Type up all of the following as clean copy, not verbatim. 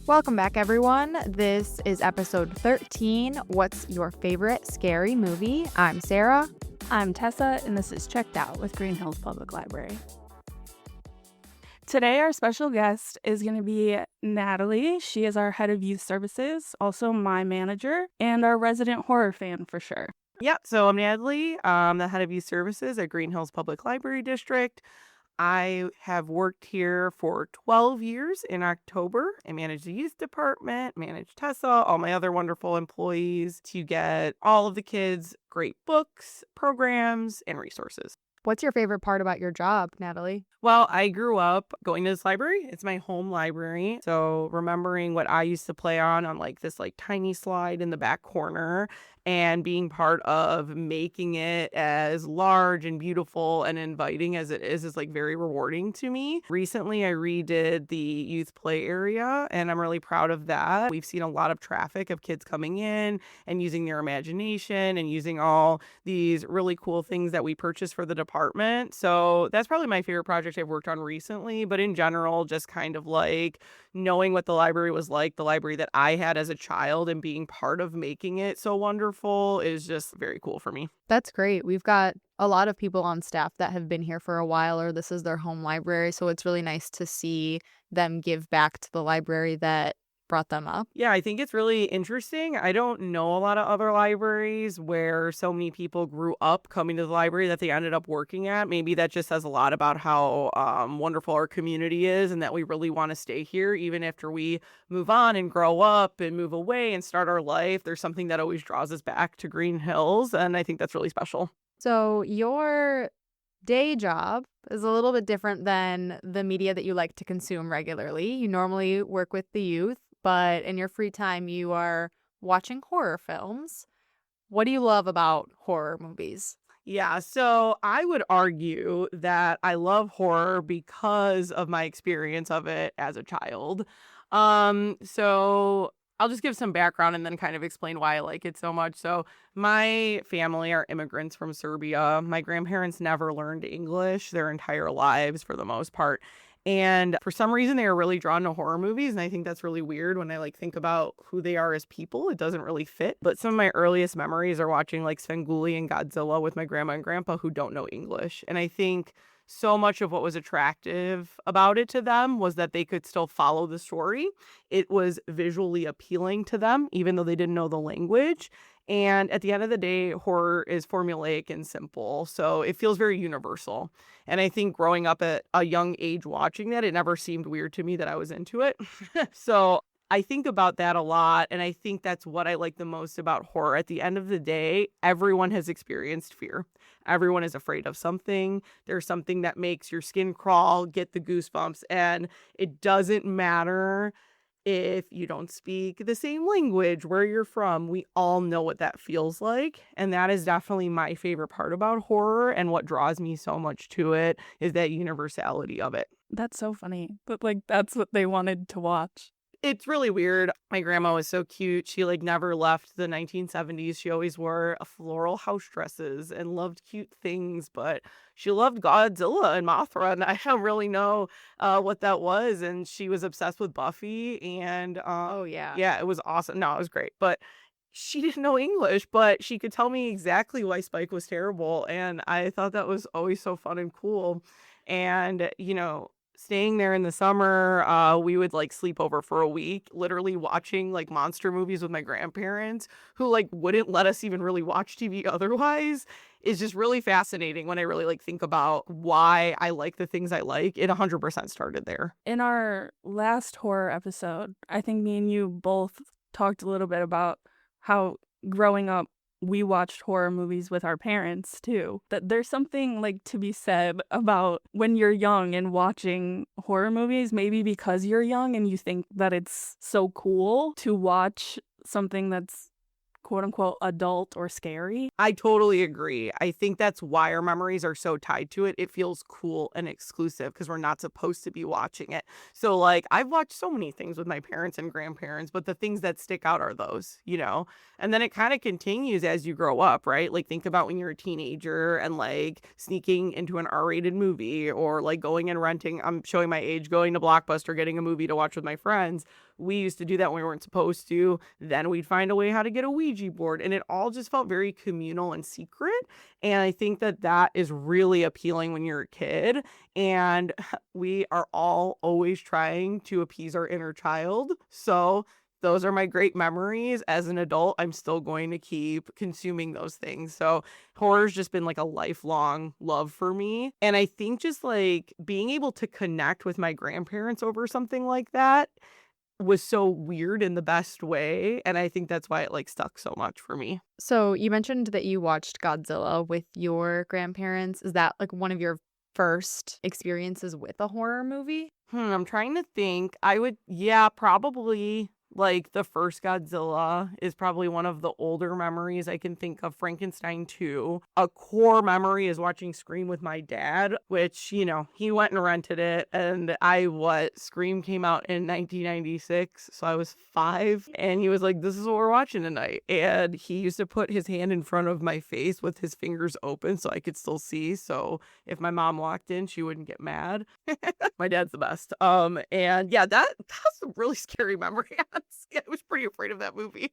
Welcome back, everyone. This is episode 13. What's your favorite scary movie? I'm Sarah. I'm Tessa, and this is Checked Out with Green Hills Public Library. Today, our special guest is going to be Natalie. She is our head of youth services, also my manager, and our resident horror fan for sure. Yeah, so I'm Natalie. I'm the head of youth services at Green Hills Public Library District. I have worked here for 12 years in October. I manage the youth department, manage Tessa, all my other wonderful employees to get all of the kids great books, programs, and resources. What's your favorite part about your job, Natalie? Well, I grew up going to this library. It's my home library. So remembering what I used to play on this tiny slide in the back corner and being part of making it as large and beautiful and inviting as it is like very rewarding to me. Recently, I redid the youth play area and I'm really proud of that. We've seen a lot of traffic of kids coming in and using their imagination and using all these really cool things that we purchased for the department. So that's probably my favorite project I've worked on recently, but in general, just kind of like knowing what the library was like, the library that I had as a child, and being part of making it so wonderful is just very cool for me. That's great. We've got a lot of people on staff that have been here for a while, or this is their home library. So it's really nice to see them give back to the library that brought them up. Yeah, I think it's really interesting. I don't know a lot of other libraries where so many people grew up coming to the library that they ended up working at. Maybe that just says a lot about how wonderful our community is and that we really want to stay here even after we move on and grow up and move away and start our life. There's something that always draws us back to Green Hills, and I think that's really special. So your day job is a little bit different than the media that you like to consume regularly. You normally work with the youth, but in your free time, you are watching horror films. What do you love about horror movies? Yeah, so I would argue that I love horror because of my experience of it as a child. So I'll just give some background and then kind of explain why I like it so much. So my family are immigrants from Serbia. My grandparents never learned English their entire lives for the most part. And for some reason, they are really drawn to horror movies. And I think that's really weird when I think about who they are as people. It doesn't really fit. But some of my earliest memories are watching Svengoolie and Godzilla with my grandma and grandpa who don't know English. And I think so much of what was attractive about it to them was that they could still follow the story. It was visually appealing to them, even though they didn't know the language. And at the end of the day, horror is formulaic and simple. So it feels very universal. And I think growing up at a young age watching that, it never seemed weird to me that I was into it. So I think about that a lot. And I think that's what I like the most about horror. At the end of the day, everyone has experienced fear. Everyone is afraid of something. There's something that makes your skin crawl, get the goosebumps. And it doesn't matter if you don't speak the same language, where you're from. We all know what that feels like. And that is definitely my favorite part about horror. And what draws me so much to it is that universality of it. That's so funny. But that's what they wanted to watch. It's really weird. My grandma was so cute. She never left the 1970s. She always wore floral house dresses and loved cute things, but she loved Godzilla and Mothra, and I don't really know what that was. And she was obsessed with Buffy, and yeah, it was awesome. No, it was great, but she didn't know English, but she could tell me exactly why Spike was terrible, and I thought that was always so fun and cool. And staying there in the summer, we would sleep over for a week, literally watching monster movies with my grandparents who wouldn't let us even really watch TV otherwise. Is just really fascinating when I really think about why I like the things I like. It 100% started there. In our last horror episode, I think me and you both talked a little bit about how growing up we watched horror movies with our parents too. That there's something to be said about when you're young and watching horror movies, maybe because you're young and you think that it's so cool to watch something that's quote unquote adult or scary. I totally agree. I think that's why our memories are so tied to it. It feels cool and exclusive because we're not supposed to be watching it. So I've watched so many things with my parents and grandparents, but the things that stick out are those, and then it kind of continues as you grow up, right? Think about when you're a teenager and sneaking into an R-rated movie or going and renting, I'm showing my age, going to Blockbuster, getting a movie to watch with my friends. we used to do that when we weren't supposed to. Then we'd find a way how to get a Ouija board. And it all just felt very communal and secret. And I think that is really appealing when you're a kid. And we are all always trying to appease our inner child. So those are my great memories. As an adult, I'm still going to keep consuming those things. So horror's just been like a lifelong love for me. And I think just like being able to connect with my grandparents over something like that was so weird in the best way. And I think that's why it like stuck so much for me. So you mentioned that you watched Godzilla with your grandparents. Is that like one of your first experiences with a horror movie? I'm trying to think. Probably. Like the first Godzilla is probably one of the older memories I can think of. Frankenstein 2. A core memory is watching Scream with my dad, which, you know, he went and rented it. And Scream came out in 1996. So I was 5. And he was like, this is what we're watching tonight. And he used to put his hand in front of my face with his fingers open so I could still see. So if my mom walked in, she wouldn't get mad. My dad's the best. And yeah, that's a really scary memory. I was pretty afraid of that movie.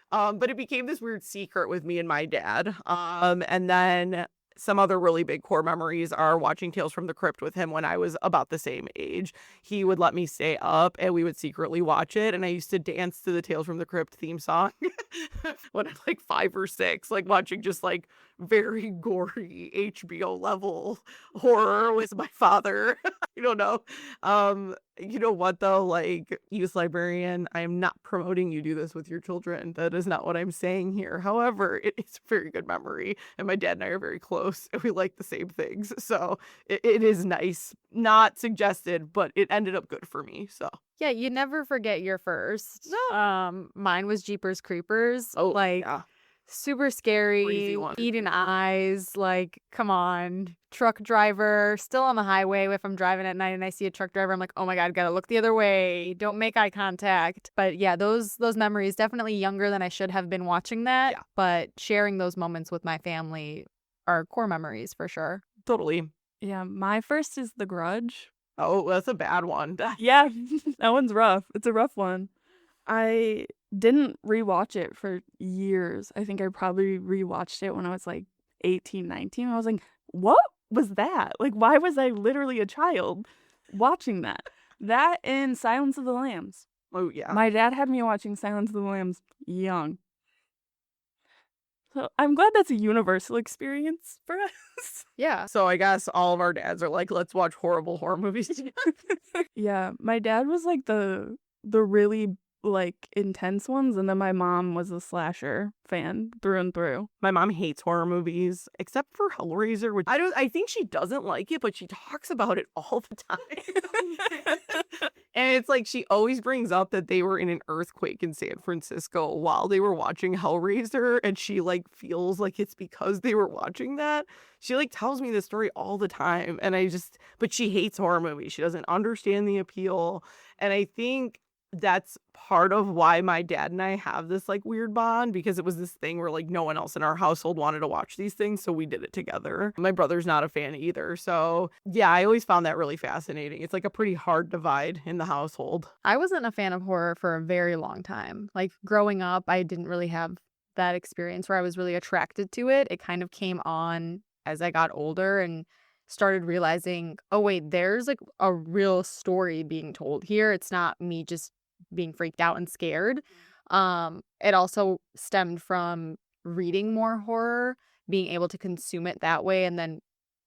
But it became this weird secret with me and my dad. And then some other really big core memories are watching Tales from the Crypt with him when I was about the same age. He would let me stay up and we would secretly watch it. And I used to dance to the Tales from the Crypt theme song when I'm like 5 or 6, like watching just like very gory HBO level horror with my father. I don't know. You know what though? Like, youth librarian, I am not promoting you do this with your children. That is not what I'm saying here. However, it's a very good memory, and my dad and I are very close, and we like the same things. So it is nice. Not suggested, but it ended up good for me. So Yeah, you never forget your first. No. Mine was Jeepers Creepers. Oh, like yeah. super scary, Crazy one. eating eyes, like, come on. Truck driver, still on the highway. If I'm driving at night and I see a truck driver, I'm like, oh my God, gotta look the other way. Don't make eye contact. But yeah, those memories, definitely younger than I should have been watching that. Yeah. But sharing those moments with my family are core memories for sure. Totally. Yeah, my first is The Grudge. Oh, that's a bad one. Yeah, that one's rough. It's a rough one. I didn't rewatch it for years. I think I probably rewatched it when I was like 18, 19. I was like, what was that? Like, why was I literally a child watching that? That and Silence of the Lambs. Oh, yeah. My dad had me watching Silence of the Lambs young. So I'm glad that's a universal experience for us. Yeah. So I guess all of our dads are like, let's watch horrible horror movies together. Yeah, my dad was like the really like intense ones, and then my mom was a slasher fan through and through. My mom hates horror movies, except for Hellraiser, which I think she doesn't like it, but she talks about it all the time. And it's like she always brings up that they were in an earthquake in San Francisco while they were watching Hellraiser, and she like feels like it's because they were watching that. She like tells me this story all the time, and but she hates horror movies. She doesn't understand the appeal, and I think that's part of why my dad and I have this like weird bond, because it was this thing where like no one else in our household wanted to watch these things, so we did it together. My brother's not a fan either, so yeah, I always found that really fascinating. It's like a pretty hard divide in the household. I wasn't a fan of horror for a very long time. Like growing up, I didn't really have that experience where I was really attracted to it. It kind of came on as I got older and started realizing, oh wait, there's like a real story being told here. It's not me just being freaked out and scared. It also stemmed from reading more horror, being able to consume it that way, and then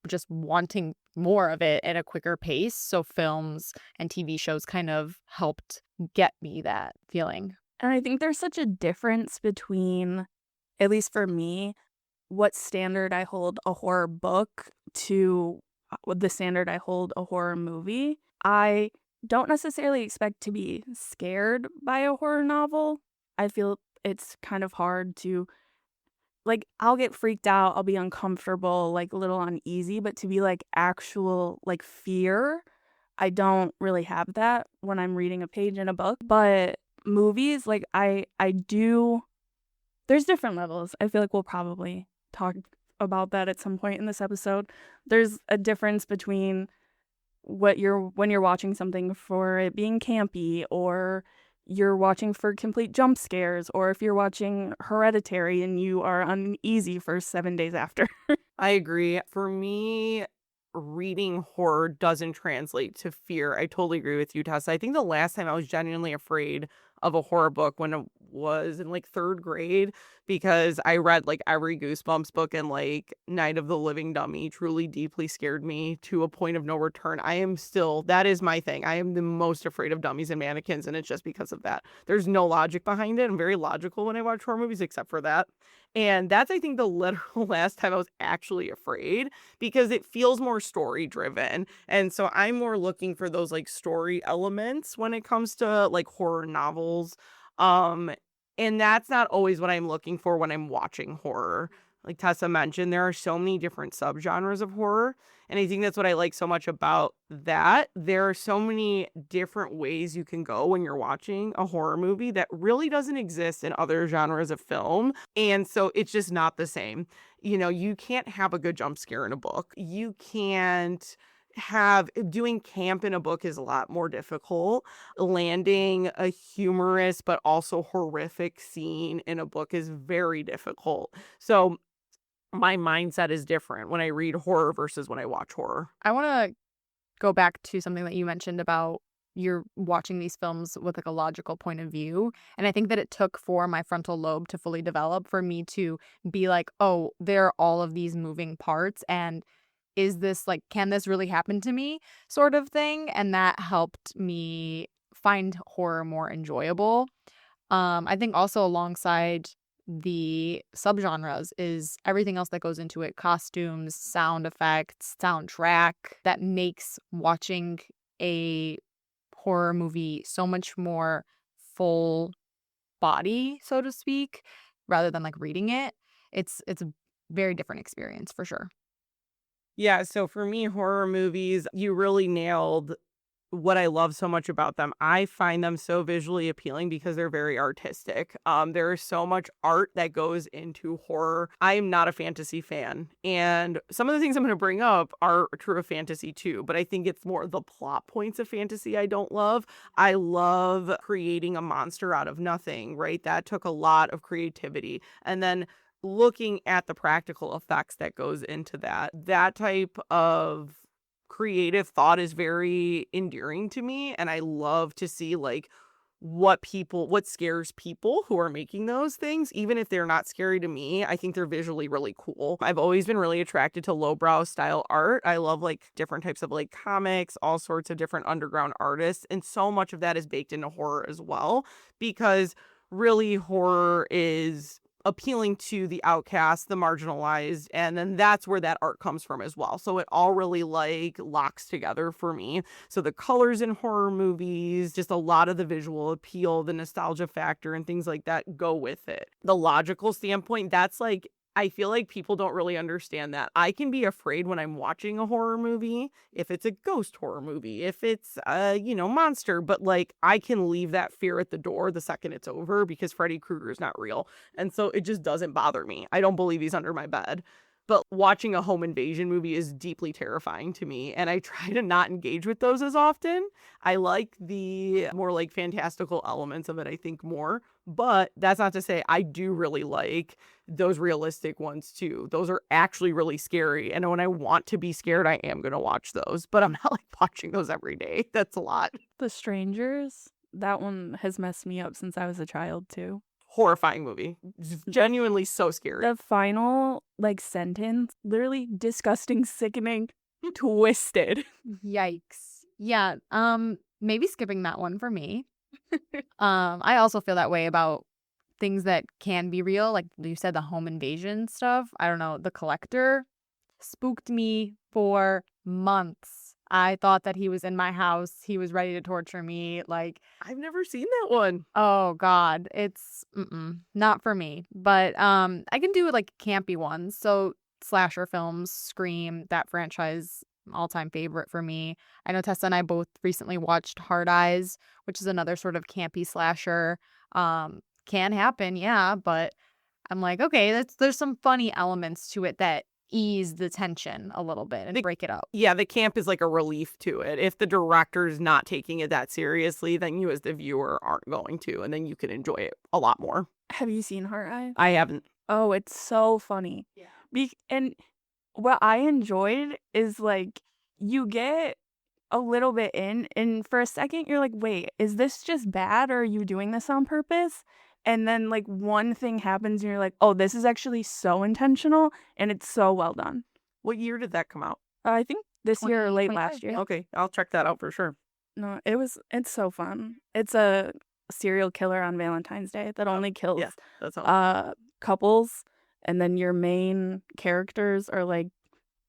just wanting more of it at a quicker pace. So films and TV shows kind of helped get me that feeling. And I think there's such a difference between, at least for me, what standard I hold a horror book to the standard I hold a horror movie. I don't necessarily expect to be scared by a horror novel. I feel it's kind of hard to, like, I'll get freaked out, I'll be uncomfortable, like a little uneasy, but to be like actual like fear, I don't really have that when I'm reading a page in a book. But movies, like I do, there's different levels. I feel like we'll probably talk about that at some point in this episode. There's a difference between when you're watching something for it being campy, or you're watching for complete jump scares, or if you're watching Hereditary and you are uneasy for 7 days after. I agree. For me, reading horror doesn't translate to fear. I totally agree with you, Tessa. I think the last time I was genuinely afraid of a horror book when it was in like third grade, because I read like every Goosebumps book, and like Night of the Living Dummy truly deeply scared me to a point of no return. That is my thing. I am the most afraid of dummies and mannequins, and it's just because of that. There's no logic behind it. I'm very logical when I watch horror movies, except for that. And that's, I think, the literal last time I was actually afraid, because it feels more story driven. And so I'm more looking for those like story elements when it comes to like horror novels. Um, and that's not always what I'm looking for when I'm watching horror. Like Tessa mentioned, there are so many different subgenres of horror. And I think that's what I like so much about that. There are so many different ways you can go when you're watching a horror movie that really doesn't exist in other genres of film. And so it's just not the same. You can't have a good jump scare in a book. You can't have doing camp in a book is a lot more difficult. Landing a humorous but also horrific scene in a book is very difficult. So my mindset is different when I read horror versus when I watch horror. I want to go back to something that you mentioned about you're watching these films with like a logical point of view. And I think that it took for my frontal lobe to fully develop for me to be like, oh, there are all of these moving parts. And is this like, can this really happen to me sort of thing? And that helped me find horror more enjoyable. I think also alongside the subgenres is everything else that goes into it: costumes, sound effects, soundtrack, that makes watching a horror movie so much more full body, so to speak, rather than like reading it. It's a very different experience for sure. Yeah, so for me, horror movies, you really nailed what I love so much about them. I find them so visually appealing because they're very artistic. There is so much art that goes into horror. I am not a fantasy fan, and some of the things I'm going to bring up are true of fantasy too, but I think it's more the plot points of fantasy I don't love. I love creating a monster out of nothing, right? That took a lot of creativity. And then looking at the practical effects that goes into that type of creative thought is very endearing to me, and I love to see like what scares people who are making those things. Even if they're not scary to me, I think they're visually really cool. I've always been really attracted to lowbrow style art. I love like different types of like comics, all sorts of different underground artists, and so much of that is baked into horror as well, because really horror is appealing to the outcast, the marginalized, and then that's where that art comes from as well. So it all really like locks together for me. So the colors in horror movies, just a lot of the visual appeal, the nostalgia factor and things like that go with it. The logical standpoint, that's like, I feel like people don't really understand that. I can be afraid when I'm watching a horror movie, if it's a ghost horror movie, if it's monster, but like I can leave that fear at the door the second it's over, because Freddy Krueger is not real. And so it just doesn't bother me. I don't believe he's under my bed. But watching a home invasion movie is deeply terrifying to me, and I try to not engage with those as often. I like the more like fantastical elements of it, I think, more. But that's not to say I do really like those realistic ones too. Those are actually really scary. And when I want to be scared, I am going to watch those. But I'm not like watching those every day. That's a lot. The Strangers, that one has messed me up since I was a child too. Horrifying movie. Genuinely so scary. The final like sentence, literally disgusting, sickening, twisted. Yikes. Yeah, maybe skipping that one for me. I also feel that way about things that can be real, like you said, the home invasion stuff. I don't know, The Collector spooked me for months. I thought that he was in my house. He was ready to torture me. Like, I've never seen that one. oh God, it's not for me. But I can do like campy ones. So slasher films, Scream, that franchise, all-time favorite for me. I know Tessa and I both recently watched Hard Eyes, which is another sort of campy slasher. Can happen, yeah, but I'm like, okay, there's some funny elements to it that ease the tension a little bit and break it up. Yeah, the camp is like a relief to it. If the director's not taking it that seriously, then you as the viewer aren't going to, and then you can enjoy it a lot more. Have you seen Heart Eye? I haven't. Oh, it's so funny. Yeah. And what I enjoyed is like you get a little bit in, and for a second you're like, wait, is this just bad, or are you doing this on purpose? And then like one thing happens and you're like, oh, this is actually so intentional and it's so well done. What year did that come out? I think this year or late last year. Okay, I'll check that out for sure. No, it's so fun. It's a serial killer on Valentine's Day that only kills that's all. couples, and then your main characters are like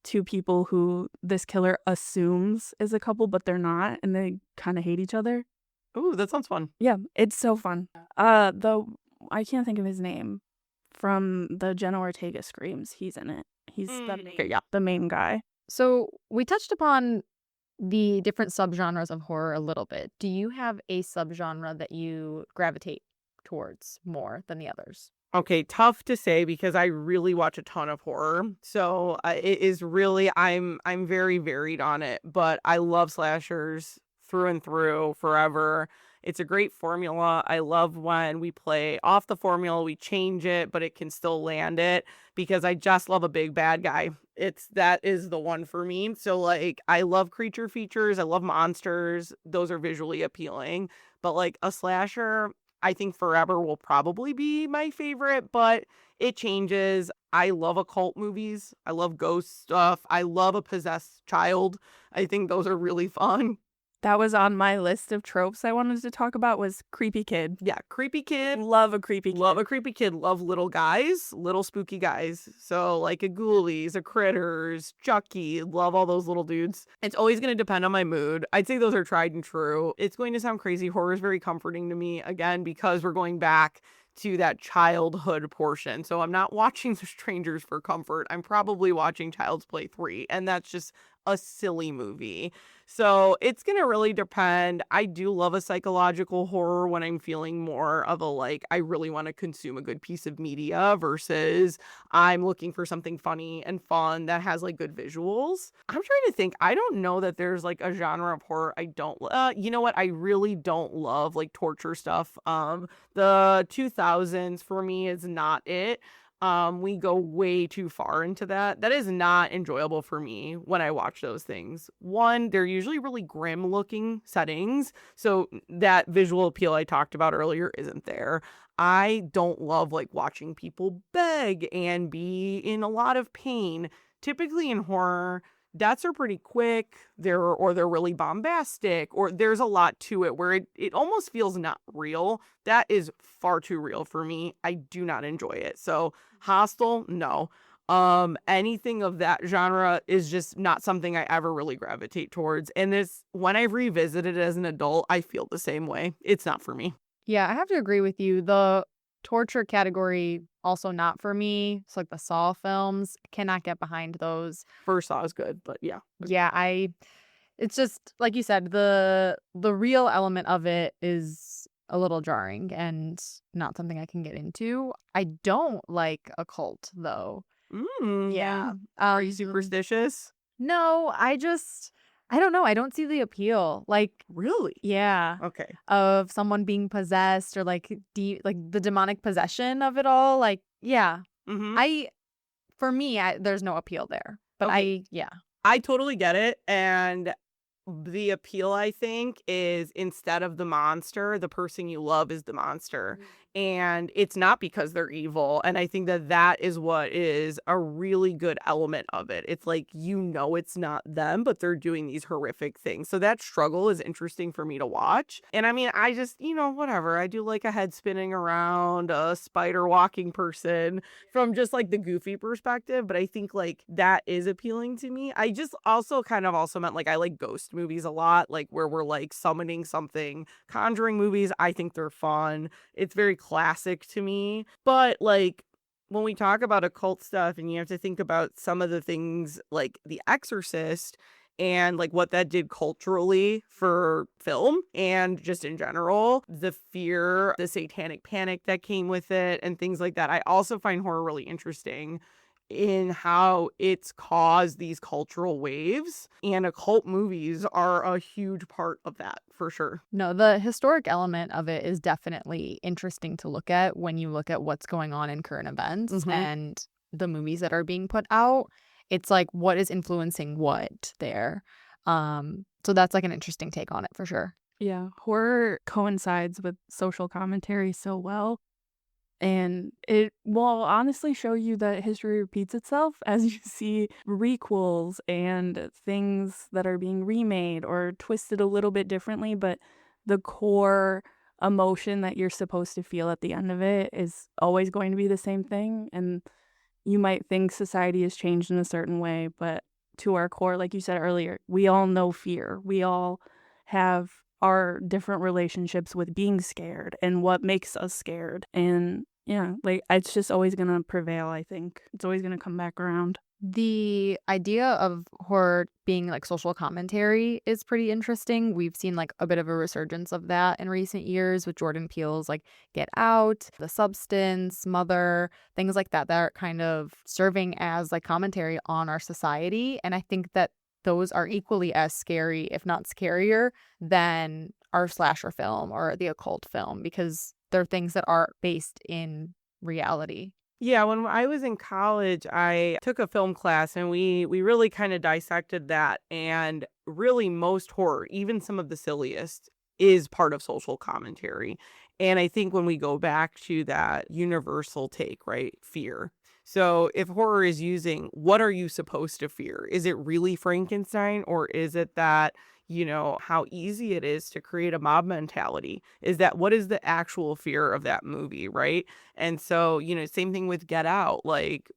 two people who this killer assumes is a couple, but they're not, and they kind of hate each other. Ooh, that sounds fun. Yeah, it's so fun. Though I can't think of his name from the Jenna Ortega Screams. He's in it. He's the main guy. So we touched upon the different subgenres of horror a little bit. Do you have a subgenre that you gravitate towards more than the others? Okay, tough to say because I really watch a ton of horror. So it is really, I'm very varied on it, but I love slashers through and through forever. It's a great formula. I love when we play off the formula, we change it, but it can still land it because I just love a big bad guy. That is the one for me. So like I love creature features. I love monsters. Those are visually appealing, but like a slasher, I think forever will probably be my favorite, but it changes. I love occult movies. I love ghost stuff. I love a possessed child. I think those are really fun. That was on my list of tropes I wanted to talk about was creepy kid. Yeah, creepy kid. Love a creepy kid. Love a creepy kid. Love little guys, little spooky guys. So like a Ghoulies, a Critters, Chucky. Love all those little dudes. It's always going to depend on my mood. I'd say those are tried and true. It's going to sound crazy. Horror is very comforting to me, again, because we're going back to that childhood portion. So I'm not watching The Strangers for comfort. I'm probably watching Child's Play 3, and that's just a silly movie. So it's going to really depend. I do love a psychological horror when I'm feeling more of a like, I really want to consume a good piece of media versus I'm looking for something funny and fun that has like good visuals. I'm trying to think. I don't know that there's like a genre of horror I don't, you know what? I really don't love like torture stuff. The 2000s for me is not it. We go way too far into that. That is not enjoyable for me when I watch those things. One, they're usually really grim looking settings. So that visual appeal I talked about earlier isn't there. I don't love like watching people beg and be in a lot of pain. Typically in horror, deaths are pretty quick, they're really bombastic, or there's a lot to it where it almost feels not real. That is far too real for me. I do not enjoy it. So Hostel, no. Anything of that genre is just not something I ever really gravitate towards. And this, when I've revisited it as an adult, I feel the same way. It's not for me. Yeah, I have to agree with you. The torture category, also not for me. It's like the Saw films. Cannot get behind those. First Saw is good, but yeah. Yeah, it's just like you said, the real element of it is a little jarring and not something I can get into. I don't like occult though. Yeah. Are you superstitious? No, I don't know. I don't see the appeal. Like, really? Yeah. Okay. Of someone being possessed or like the demonic possession of it all. Like, yeah. Mm-hmm. For me, there's no appeal there. But okay. I totally get it. And the appeal, I think, is instead of the monster, the person you love is the monster. Mm-hmm. And it's not because they're evil. And I think that is what is a really good element of it. It's like, it's not them, but they're doing these horrific things. So that struggle is interesting for me to watch. And I mean, I just, whatever. I do like a head spinning around, a spider walking person from just like the goofy perspective. But I think like that is appealing to me. I just also meant like I like ghost movies a lot, like where we're like summoning something. Conjuring movies, I think they're fun. It's very classic to me. But like when we talk about occult stuff and you have to think about some of the things like The Exorcist and like what that did culturally for film and just in general, the fear, the satanic panic that came with it and things like that. I also find horror really interesting. in how it's caused these cultural waves, and occult movies are a huge part of that for sure. No, the historic element of it is definitely interesting to look at when you look at what's going on in current events and the movies that are being put out. It's like, what is influencing what there? So that's like an interesting take on it for sure. Yeah, horror coincides with social commentary so well. And it will honestly show you that history repeats itself as you see requels and things that are being remade or twisted a little bit differently, but the core emotion that you're supposed to feel at the end of it is always going to be the same thing. And you might think society has changed in a certain way, but to our core, like you said earlier, we all know fear. We all have our different relationships with being scared and what makes us scared. And yeah, like it's just always going to prevail, I think. It's always going to come back around. The idea of horror being like social commentary is pretty interesting. We've seen like a bit of a resurgence of that in recent years with Jordan Peele's like Get Out, The Substance, Mother, things like that are kind of serving as like commentary on our society. And I think that those are equally as scary, if not scarier, than our slasher film or the occult film, because they're things that are based in reality. Yeah, when I was in college, I took a film class and we really kind of dissected that. And really, most horror, even some of the silliest, is part of social commentary. And I think when we go back to that universal take, right, fear. So if horror is using, what are you supposed to fear? Is it really Frankenstein, or is it that, how easy it is to create a mob mentality? Is that, what is the actual fear of that movie, right? And so, same thing with Get Out. Like,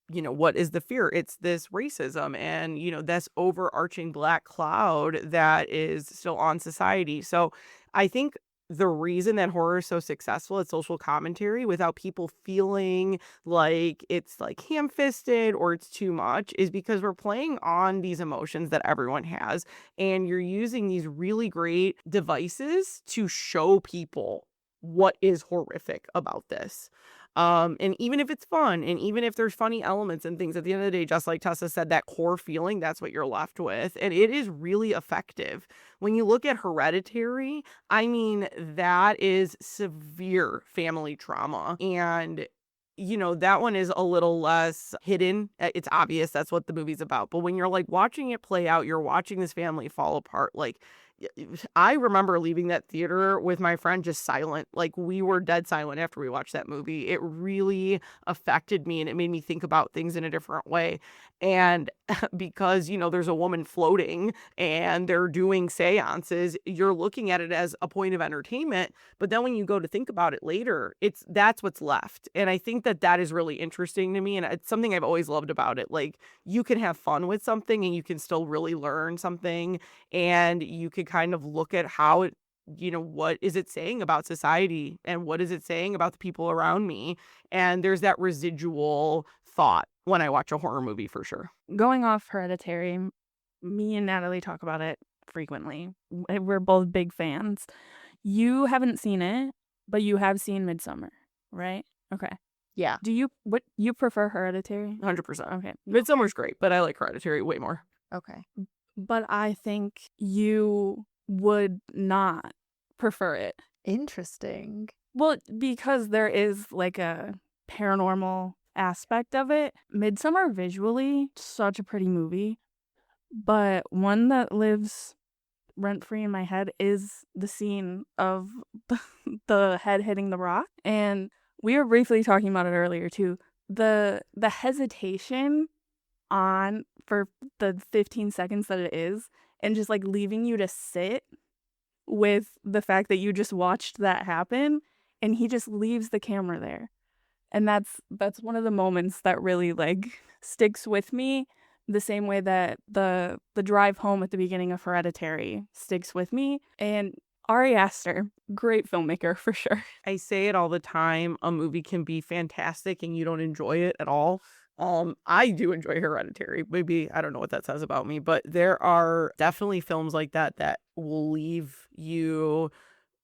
what is the fear? It's this racism and, this overarching black cloud that is still on society. So I think the reason that horror is so successful at social commentary without people feeling like it's like ham-fisted or it's too much is because we're playing on these emotions that everyone has, and you're using these really great devices to show people what is horrific about this. And even if it's fun and even if there's funny elements and things, at the end of the day, just like Tessa said, that core feeling, that's what you're left with. And it is really effective. When you look at Hereditary, I mean, that is severe family trauma. And that one is a little less hidden. It's obvious that's what the movie's about. But when you're like watching it play out, you're watching this family fall apart. Like, I remember leaving that theater with my friend just silent. Like, we were dead silent after we watched that movie. It really affected me and it made me think about things in a different way. And because, there's a woman floating and they're doing seances, you're looking at it as a point of entertainment. But then when you go to think about it later, that's what's left. And I think that is really interesting to me. And it's something I've always loved about it. Like, you can have fun with something and you can still really learn something, and you could kind of look at how it, what is it saying about society and what is it saying about the people around me? And there's that residual thought when I watch a horror movie for sure. Going off Hereditary, me and Natalie talk about it frequently. We're both big fans. You haven't seen it, but you have seen Midsommar, right? Okay. Yeah. What you prefer Hereditary? 100%. Okay. Midsommar's great, but I like Hereditary way more. Okay. But I think you would not prefer it. Interesting. Well, because there is like a paranormal aspect of it. Midsommar visually, such a pretty movie. But one that lives rent-free in my head is the scene of the head hitting the rock. And we were briefly talking about it earlier too. The hesitation for the 15 seconds that it is, and just like leaving you to sit with the fact that you just watched that happen, and he just leaves the camera there. And that's one of the moments that really like sticks with me, the same way that the drive home at the beginning of Hereditary sticks with me. And Ari Aster, great filmmaker for sure. I say it all the time, a movie can be fantastic and you don't enjoy it at all. I do enjoy Hereditary. Maybe, I don't know what that says about me, but there are definitely films like that will leave you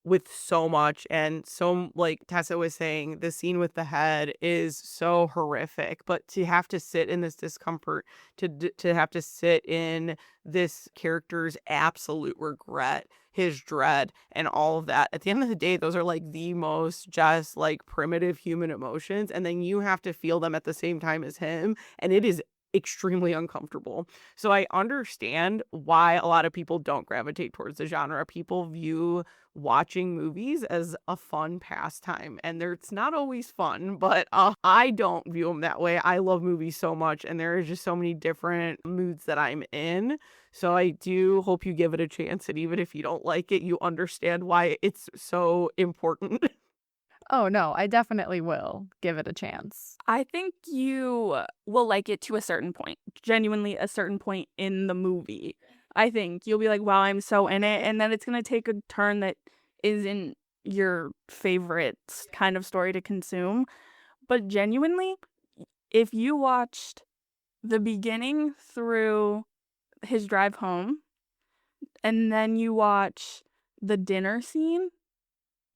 with so much. And so, like Tessa was saying, the scene with the head is so horrific, but to have to sit in this discomfort, to have to sit in this character's absolute regret, his dread, and all of that, at the end of the day, those are like the most just like primitive human emotions, and then you have to feel them at the same time as him, and it is extremely uncomfortable. So I understand why a lot of people don't gravitate towards the genre. People view watching movies as a fun pastime, and it's not always fun, but I don't view them that way. I love movies so much, and there are just so many different moods that I'm in. So I do hope you give it a chance, and even if you don't like it, you understand why it's so important. Oh, no, I definitely will give it a chance. I think you will like it to a certain point, genuinely a certain point in the movie. I think you'll be like, wow, I'm so in it. And then it's going to take a turn that isn't your favorite kind of story to consume. But genuinely, if you watched the beginning through his drive home and then you watch the dinner scene,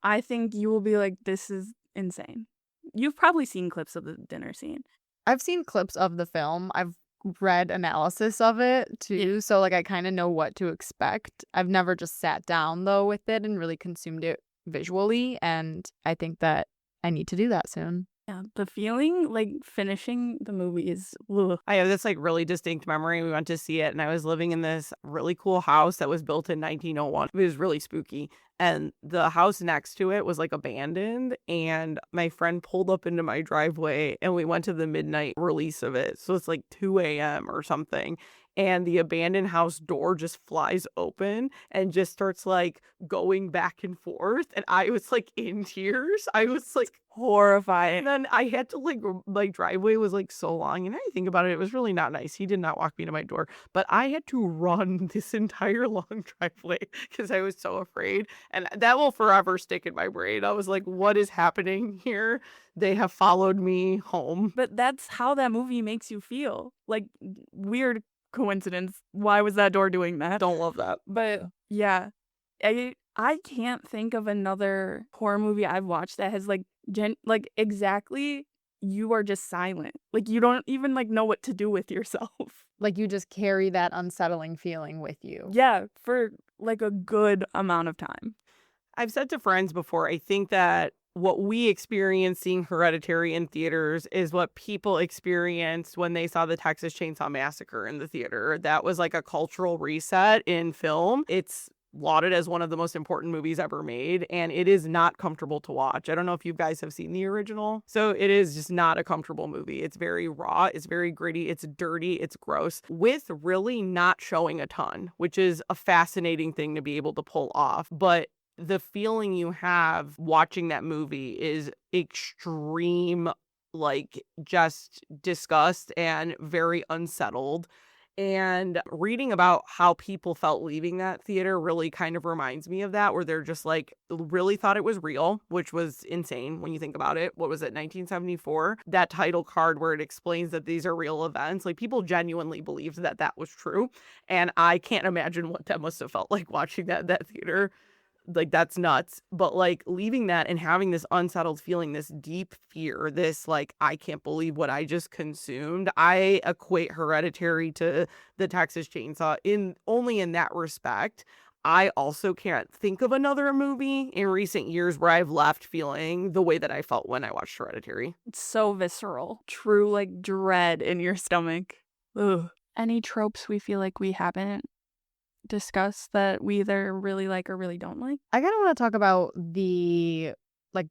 I think you will be like, this is insane. You've probably seen clips of the dinner scene. I've seen clips of the film. I've read analysis of it too, so like I kind of know what to expect. I've never just sat down though with it and really consumed it visually, and I think that I need to do that soon. Yeah, the feeling like finishing the movie is ugh. I have this like really distinct memory. We went to see it, and I was living in this really cool house that was built in 1901. It was really spooky. And the house next to it was like abandoned. And my friend pulled up into my driveway, and we went to the midnight release of it. So it's like 2 a.m. or something. And the abandoned house door just flies open and just starts like going back and forth. And I was like in tears. I was like, Horrifying. and then I had to like, my driveway was like so long. And I think about it, it was really not nice. He did not walk me to my door, but I had to run this entire long driveway because I was so afraid. And that will forever stick in my brain. I was like, what is happening here? They have followed me home. But that's how that movie makes you feel. Like, weird coincidence. Why was that door doing that? Don't love that. But yeah, I can't think of another horror movie I've watched that has like exactly, you are just silent. Like you don't even like know what to do with yourself. Like you just carry that unsettling feeling with you. Yeah, for like a good amount of time. I've said to friends before, I think that what we experience seeing Hereditary in theaters is what people experienced when they saw the Texas Chainsaw Massacre in the theater. That was like a cultural reset in film. It's lauded as one of the most important movies ever made, and it is not comfortable to watch. I don't know if you guys have seen the original. So it is just not a comfortable movie. It's very raw, it's very gritty, it's dirty, it's gross, with really not showing a ton, which is a fascinating thing to be able to pull off. But the feeling you have watching that movie is extreme, like just disgust and very unsettled. And reading about how people felt leaving that theater really kind of reminds me of that, where they're just like really thought it was real, which was insane when you think about it. What was it, 1974? That title card where it explains that these are real events. Like people genuinely believed that that was true. And I can't imagine what that must have felt like watching that theater. Like that's nuts. But like leaving that and having this unsettled feeling, this deep fear, this like I can't believe what I just consumed. I equate Hereditary to the Texas Chainsaw in only in that respect. I also can't think of another movie in recent years where I've left feeling the way that I felt when I watched Hereditary. It's so visceral. True like dread in your stomach. Ugh. Any tropes we feel like we haven't discuss that we either really like or really don't like? I kind of want to talk about the like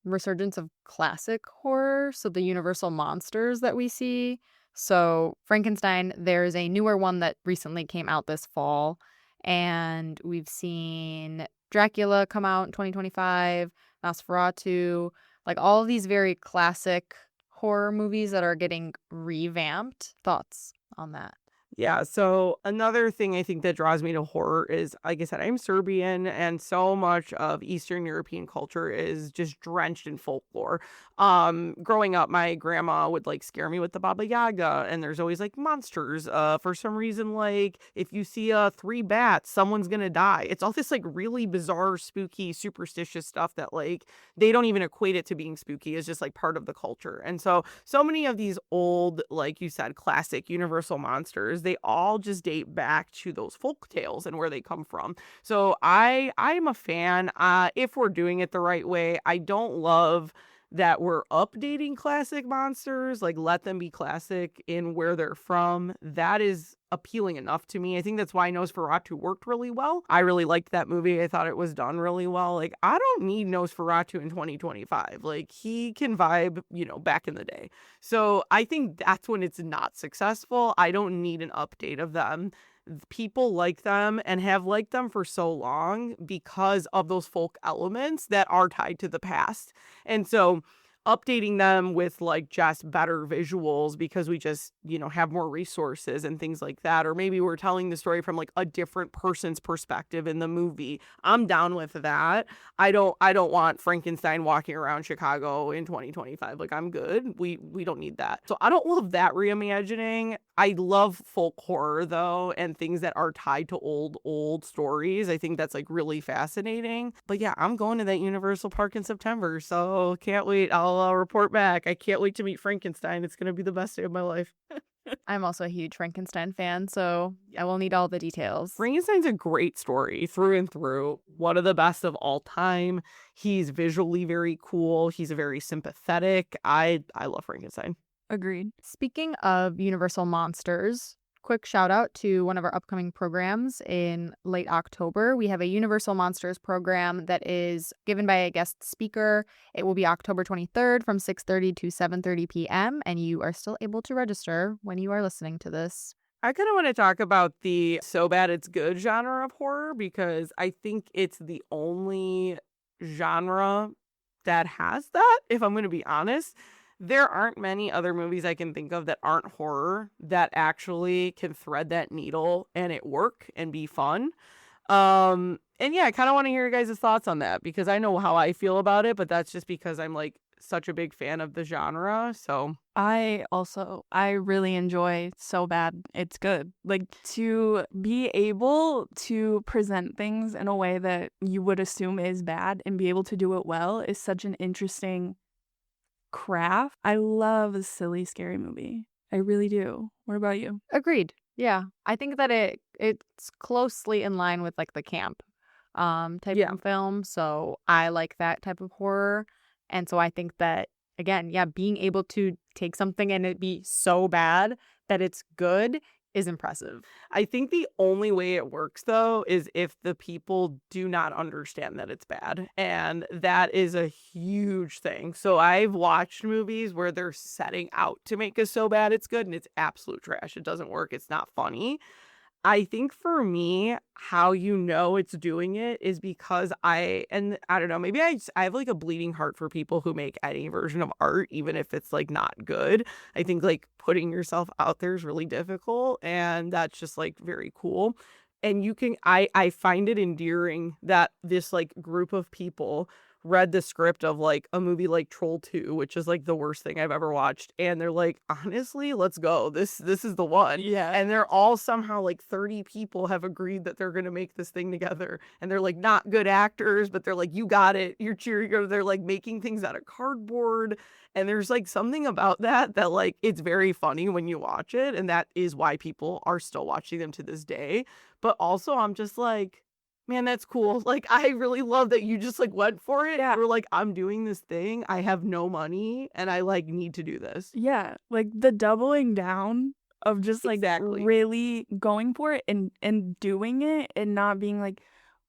resurgence of classic horror, so the universal monsters that we see. So Frankenstein, there's a newer one that recently came out this fall, and we've seen Dracula come out in 2025, Nosferatu, like all of these very classic horror movies that are getting revamped. Thoughts on that? Yeah, so another thing I think that draws me to horror is, like I said, I'm Serbian, and so much of Eastern European culture is just drenched in folklore. Growing up, my grandma would like scare me with the Baba Yaga, and there's always like monsters. For some reason, like if you see three bats, someone's gonna die. It's all this like really bizarre, spooky, superstitious stuff that like they don't even equate it to being spooky. It's just like part of the culture. And so many of these old, like you said, classic universal monsters, they all just date back to those folk tales and where they come from. So I'm a fan. If we're doing it the right way, I don't love that we're updating classic monsters, like let them be classic in where they're from. That is appealing enough to me. I think that's why Nosferatu worked really well. I really liked that movie. I thought it was done really well. Like, I don't need Nosferatu in 2025. Like, he can vibe, back in the day. So I think that's when it's not successful. I don't need an update of them. People like them and have liked them for so long because of those folk elements that are tied to the past. And so updating them with like just better visuals because we just, have more resources and things like that. Or maybe we're telling the story from like a different person's perspective in the movie. I'm down with that. I don't want Frankenstein walking around Chicago in 2025. Like, I'm good. We don't need that. So I don't love that reimagining. I love folk horror though, and things that are tied to old stories. I think that's like really fascinating. But yeah, I'm going to that Universal Park in September, so can't wait. I'll report back. I can't wait to meet Frankenstein. It's gonna be the best day of my life. I'm also a huge Frankenstein fan, so I will need all the details. Frankenstein's a great story through and through. One of the best of all time. He's visually very cool. He's very sympathetic. I love Frankenstein. Agreed. Speaking of Universal Monsters, quick shout out to one of our upcoming programs in late October. We have a Universal Monsters program that is given by a guest speaker. It will be October 23rd from 6:30 to 7:30 p.m. and you are still able to register when you are listening to this. I kind of want to talk about the so bad it's good genre of horror because I think it's the only genre that has that, if I'm going to be honest. There aren't many other movies I can think of that aren't horror that actually can thread that needle and it work and be fun. And yeah, I kind of want to hear your guys' thoughts on that because I know how I feel about it, but that's just because I'm like such a big fan of the genre. So I really enjoy So Bad It's Good. Like, to be able to present things in a way that you would assume is bad and be able to do it well is such an interesting craft. I love a silly, scary movie. I really do. What about you? Agreed. Yeah. I think that it's closely in line with like the camp type of film. So I like that type of horror. And so I think that, again, being able to take something and it be so bad that it's good is impressive. I think the only way it works, though, is if the people do not understand that it's bad. And that is a huge thing. So I've watched movies where they're setting out to make us so bad it's good, and it's absolute trash. It doesn't work. It's not funny. I think for me, how you know it's doing it is because I don't know, maybe I have like a bleeding heart for people who make any version of art, even if it's like not good. I think like putting yourself out there is really difficult, and that's just like very cool. And I find it endearing that this like group of people read the script of like a movie like Troll 2, which is like the worst thing I've ever watched, and they're like, honestly, let's go. This is the one. Yeah. And they're all somehow like 30 people have agreed that they're gonna make this thing together, and they're like not good actors, but they're like, you got it, you're cheering. They're like making things out of cardboard, and there's like something about that like it's very funny when you watch it, and that is why people are still watching them to this day. But also I'm just like, man, that's cool. Like, I really love that you just like went for it. Yeah. You're like, I'm doing this thing. I have no money and I like need to do this. Yeah, like the doubling down of just like Exactly. really going for it and doing it and not being like,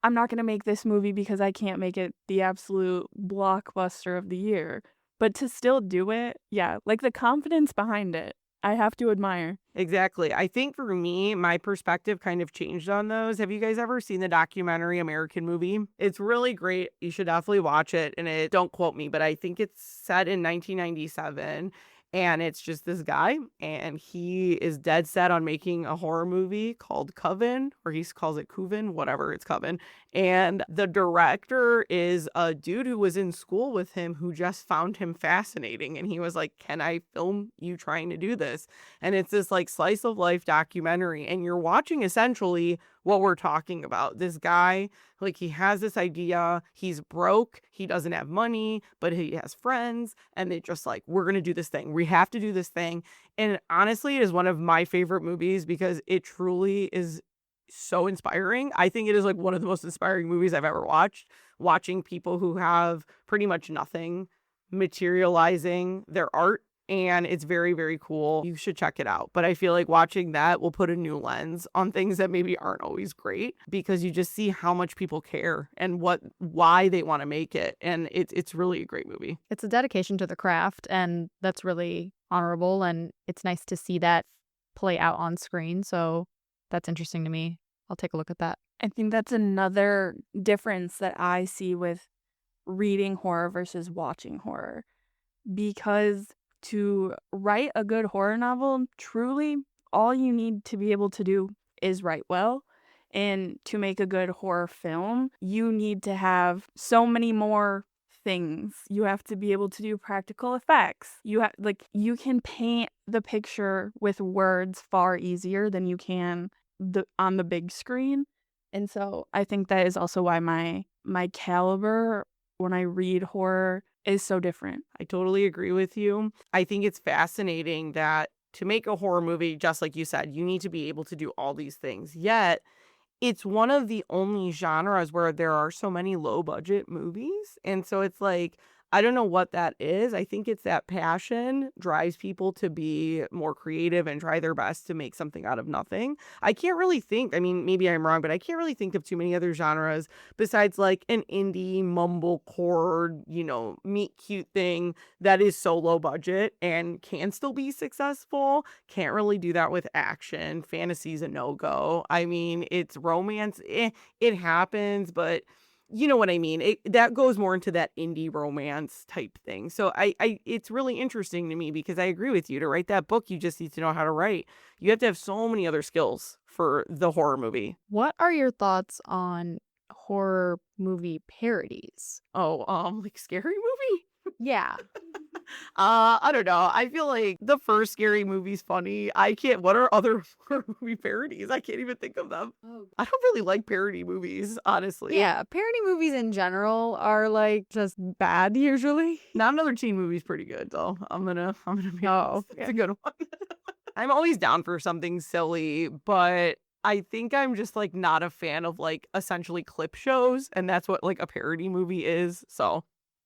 I'm not going to make this movie because I can't make it the absolute blockbuster of the year. But to still do it, yeah, like the confidence behind it, I have to admire. Exactly. I think for me, my perspective kind of changed on those. Have you guys ever seen the documentary American Movie? It's really great. You should definitely watch it. And don't quote me, but I think it's set in 1997. And it's just this guy, and he is dead set on making a horror movie called Coven, or he calls it Coven, whatever, it's Coven. And the director is a dude who was in school with him who just found him fascinating. And he was like, can I film you trying to do this? And it's this like slice of life documentary. And you're watching essentially what we're talking about. This guy, like, he has this idea, he's broke, he doesn't have money, but he has friends, and they just like, we're going to do this thing. We have to do this thing. And honestly, it is one of my favorite movies because it truly is so inspiring. I think it is like one of the most inspiring movies I've ever watched, watching people who have pretty much nothing materializing their art. And it's very, very cool. You should check it out. But I feel like watching that will put a new lens on things that maybe aren't always great, because you just see how much people care and why they want to make it. And it's really a great movie. It's a dedication to the craft, and that's really honorable. And it's nice to see that play out on screen. So that's interesting to me. I'll take a look at that. I think that's another difference that I see with reading horror versus watching horror. Because to write a good horror novel, truly, all you need to be able to do is write well. And to make a good horror film, you need to have so many more things. You have to be able to do practical effects. You can paint the picture with words far easier than you can on the big screen. And so I think that is also why my caliber when I read horror is so different. I totally agree with you. I think it's fascinating that to make a horror movie, just like you said, you need to be able to do all these things. Yet, it's one of the only genres where there are so many low budget movies. And so it's like, I don't know what that is. I think it's that passion drives people to be more creative and try their best to make something out of nothing. I can't really think, I mean, maybe I'm wrong, but I can't really think of too many other genres besides like an indie mumblecore, meet cute thing that is so low budget and can still be successful. Can't really do that with action. Fantasy's a no-go. I mean, it's romance. It happens, but you know what I mean? That goes more into that indie romance type thing. So it's really interesting to me because I agree with you. To write that book, you just need to know how to write. You have to have so many other skills for the horror movie. What are your thoughts on horror movie parodies? Oh, like Scary Movie? Yeah. I don't know. I feel like the first Scary Movie's funny. What are other horror movie parodies? I can't even think of them. I don't really like parody movies, honestly. Yeah, parody movies in general are like just bad usually. Not Another Teen Movie's pretty good though. I'm gonna be honest. Yeah. It's a good one. I'm always down for something silly, but I think I'm just like not a fan of like essentially clip shows, and that's what like a parody movie is. So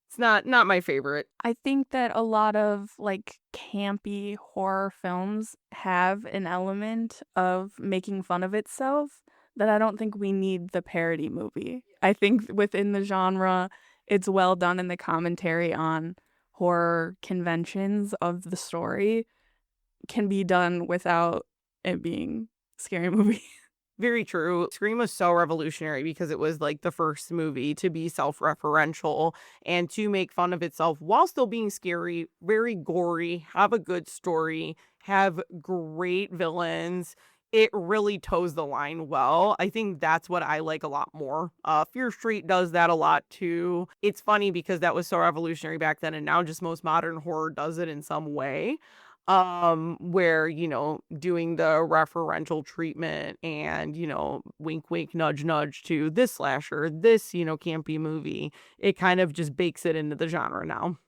it's not my favorite. I think that a lot of like campy horror films have an element of making fun of itself that I don't think we need the parody movie. I think within the genre, it's well done, and the commentary on horror conventions of the story can be done without it being a scary movie. Very true. Scream was so revolutionary because it was like the first movie to be self-referential and to make fun of itself while still being scary, very gory, have a good story, have great villains. It really toes the line well. I think that's what I like a lot more. Fear Street does that a lot too. It's funny because that was so revolutionary back then, and now just most modern horror does it in some way. Where, doing the referential treatment and, wink, wink, nudge, nudge to this slasher, this, campy movie, it kind of just bakes it into the genre now.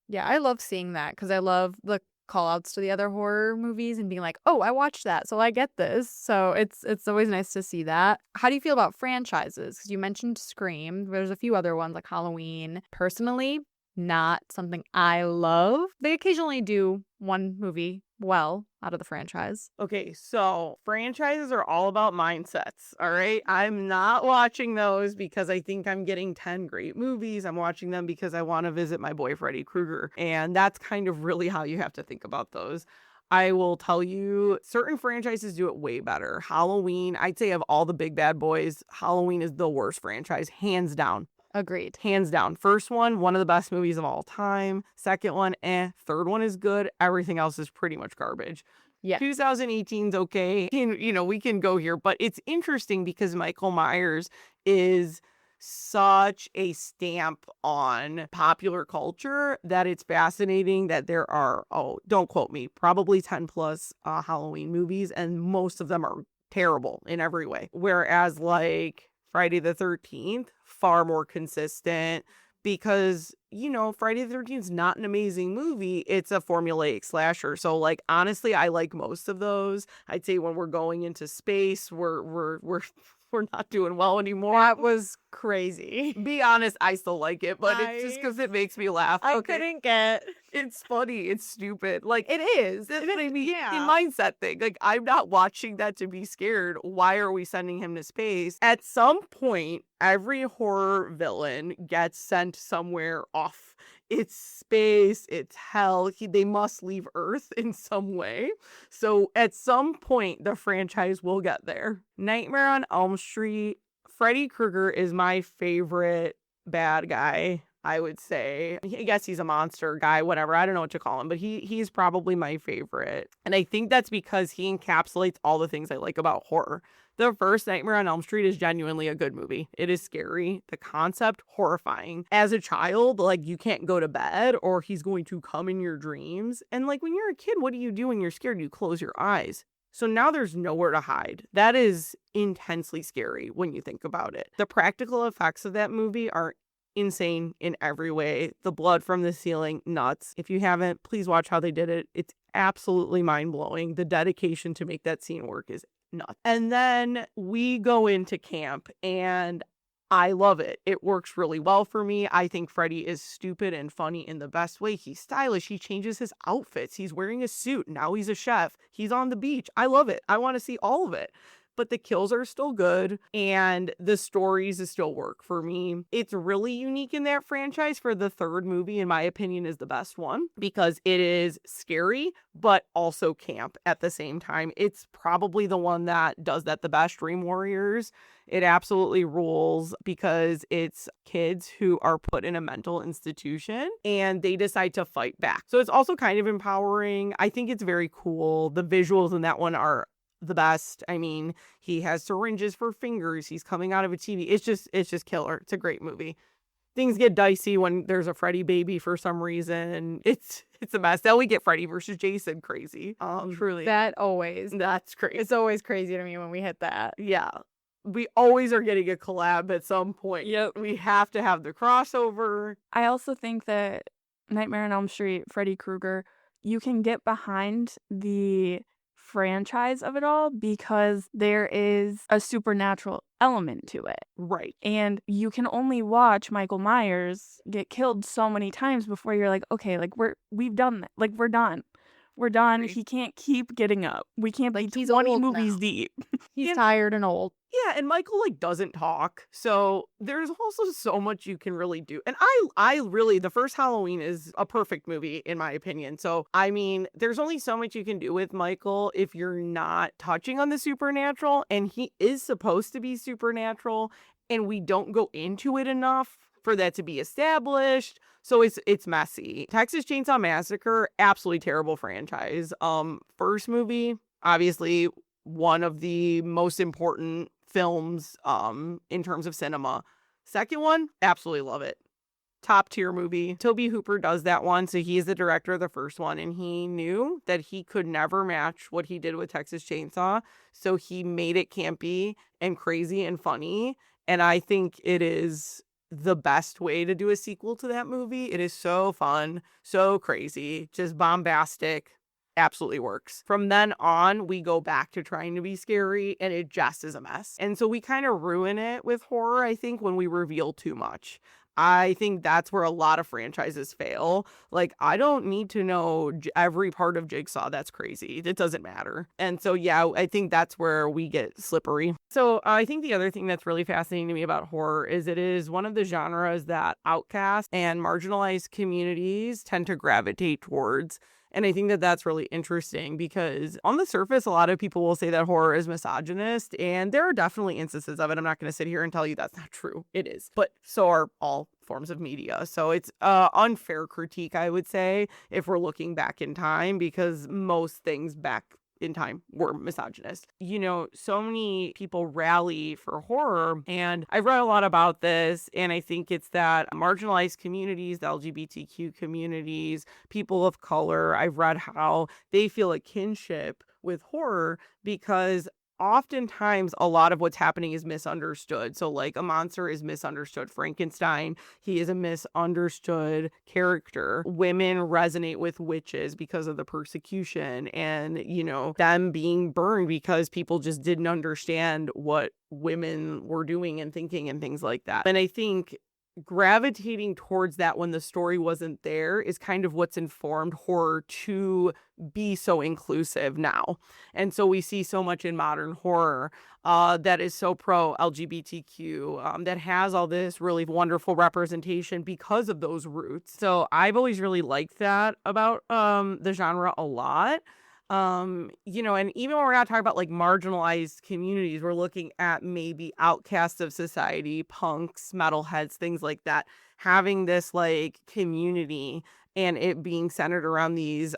Yeah, I love seeing that because I love the call outs to the other horror movies and being like, oh, I watched that, so I get this. So it's always nice to see that. How do you feel about franchises? Because you mentioned Scream. There's a few other ones like Halloween. Personally, not something I love. They occasionally do one movie well out of the franchise. Okay, so franchises are all about mindsets, all right? I'm not watching those because I think I'm getting 10 great movies. I'm watching them because I want to visit my boy Freddy Krueger. And that's kind of really how you have to think about those. I will tell you, certain franchises do it way better. Halloween, I'd say of all the big bad boys, Halloween is the worst franchise, hands down. Agreed. Hands down. First one of the best movies of all time. Second one, Third one is good. Everything else is pretty much garbage. Yeah. 2018's okay. We can go here, but it's interesting because Michael Myers is such a stamp on popular culture that it's fascinating that there are, don't quote me, probably 10 plus Halloween movies, and most of them are terrible in every way. Whereas like Friday the 13th, far more consistent, because, Friday the 13th is not an amazing movie. It's a formulaic slasher. So, like, honestly, I like most of those. I'd say when we're going into space, we're not doing well anymore. That was crazy. Be honest, I still like it, but it's just because it makes me laugh. I couldn't get. It's funny. It's stupid. Like, It is. that's what I mean. Yeah. The mindset thing. Like, I'm not watching that to be scared. Why are we sending him to space? At some point, every horror villain gets sent somewhere off. It's space. It's hell. They must leave Earth in some way. So at some point, the franchise will get there. Nightmare on Elm Street. Freddy Krueger is my favorite bad guy, I would say. I guess he's a monster guy, whatever. I don't know what to call him, but he's probably my favorite. And I think that's because he encapsulates all the things I like about horror. The first Nightmare on Elm Street is genuinely a good movie. It is scary. The concept, horrifying. As a child, like, you can't go to bed or he's going to come in your dreams. And like, when you're a kid, what do you do when you're scared? You close your eyes. So now there's nowhere to hide. That is intensely scary when you think about it. The practical effects of that movie are insane in every way. The blood from the ceiling, nuts. If you haven't, please watch how they did it. It's absolutely mind-blowing. The dedication to make that scene work is nuts. And then we go into camp and I love it. It works really well for me. I think Freddy is stupid and funny in the best way. He's stylish. He changes his outfits. He's wearing a suit. Now he's a chef. He's on the beach. I love it. I want to see all of it. But the kills are still good and the stories still work for me. It's really unique in that franchise. For the third movie, in my opinion, is the best one because it is scary, but also camp at the same time. It's probably the one that does that the best. Dream Warriors. It absolutely rules because it's kids who are put in a mental institution and they decide to fight back. So it's also kind of empowering. I think it's very cool. The visuals in that one are the best. I mean, he has syringes for fingers. He's coming out of a TV. It's just killer. It's a great movie. Things get dicey when there's a Freddy baby for some reason. It's a mess. Then we get Freddy versus Jason crazy. Truly. That's crazy. It's always crazy to me when we hit that. Yeah. We always are getting a collab at some point. Yep. We have to have the crossover. I also think that Nightmare on Elm Street, Freddy Krueger, you can get behind the franchise of it all because there is a supernatural element to it. Right. And you can only watch Michael Myers get killed so many times before you're like, okay, like we've done that. Like we're done. We're done. Right. He can't keep getting up. We can't be Like, he's 20 old movies now. deep. He's tired and old. Yeah, and Michael doesn't talk. So there's also so much you can really do. And I really, the first Halloween is a perfect movie in my opinion. So I mean, there's only so much you can do with Michael if you're not touching on the supernatural, and he is supposed to be supernatural and we don't go into it enough for that to be established. So it's messy. Texas Chainsaw Massacre, absolutely terrible franchise. First movie, obviously one of the most important films in terms of cinema. Second one, absolutely love it. Top tier movie. Toby Hooper does that one, so he's the director of the first one, and he knew that he could never match what he did with Texas Chainsaw, so he made it campy and crazy and funny, and I think it is the best way to do a sequel to that movie. It is so fun, so crazy, just bombastic. Absolutely works. From then on, we go back to trying to be scary and it just is a mess. And so we kind of ruin it with horror, I think, when we reveal too much. I think that's where a lot of franchises fail. Like, I don't need to know every part of Jigsaw. That's crazy. It doesn't matter. And so, yeah, I think that's where we get slippery. So I think the other thing that's really fascinating to me about horror is it is one of the genres that outcast and marginalized communities tend to gravitate towards. And I think that that's really interesting because on the surface, a lot of people will say that horror is misogynist, and there are definitely instances of it. I'm not going to sit here and tell you that's not true. It is. But so are all forms of media. So it's unfair critique, I would say, if we're looking back in time, because most things back in time were misogynist. So many people rally for horror, and I've read a lot about this, and I think it's that marginalized communities, the LGBTQ communities, people of color, I've read how they feel a kinship with horror because oftentimes a lot of what's happening is misunderstood. So like a monster is misunderstood. Frankenstein, he is a misunderstood character. Women resonate with witches because of the persecution and, them being burned because people just didn't understand what women were doing and thinking and things like that. And I think gravitating towards that when the story wasn't there is kind of what's informed horror to be so inclusive now. And so we see so much in modern horror that is so pro LGBTQ, that has all this really wonderful representation because of those roots. So I've always really liked that about the genre a lot. And even when we're not talking about like marginalized communities, we're looking at maybe outcasts of society, punks, metalheads, things like that, having this like community and it being centered around these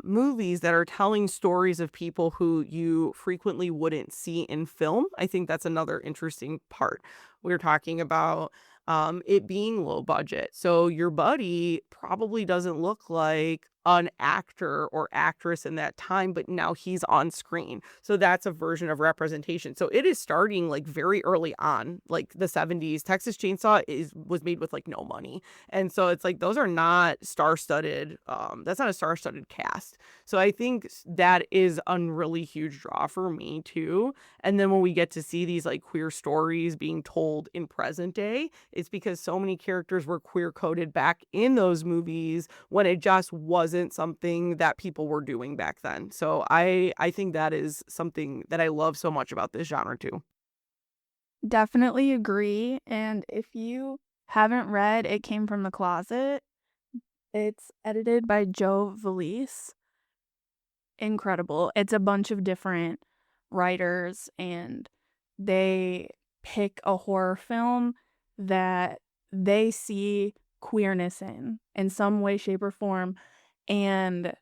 movies that are telling stories of people who you frequently wouldn't see in film. I think that's another interesting part. We're talking about it being low budget. So your buddy probably doesn't look like an actor or actress in that time, but now he's on screen. So that's a version of representation. So it is starting like very early on, like the 70s. Texas Chainsaw was made with like no money. And so it's like those are not star-studded, that's not a star-studded cast. So I think that is a really huge draw for me too. And then when we get to see these like queer stories being told in present day, it's because so many characters were queer coded back in those movies when it just wasn't something that people were doing back then. So I think that is something that I love so much about this genre too. Definitely agree. And if you haven't read It Came from the Closet, it's edited by Joe Valise. Incredible. It's a bunch of different writers and they pick a horror film that they see queerness in some way, shape, or form. And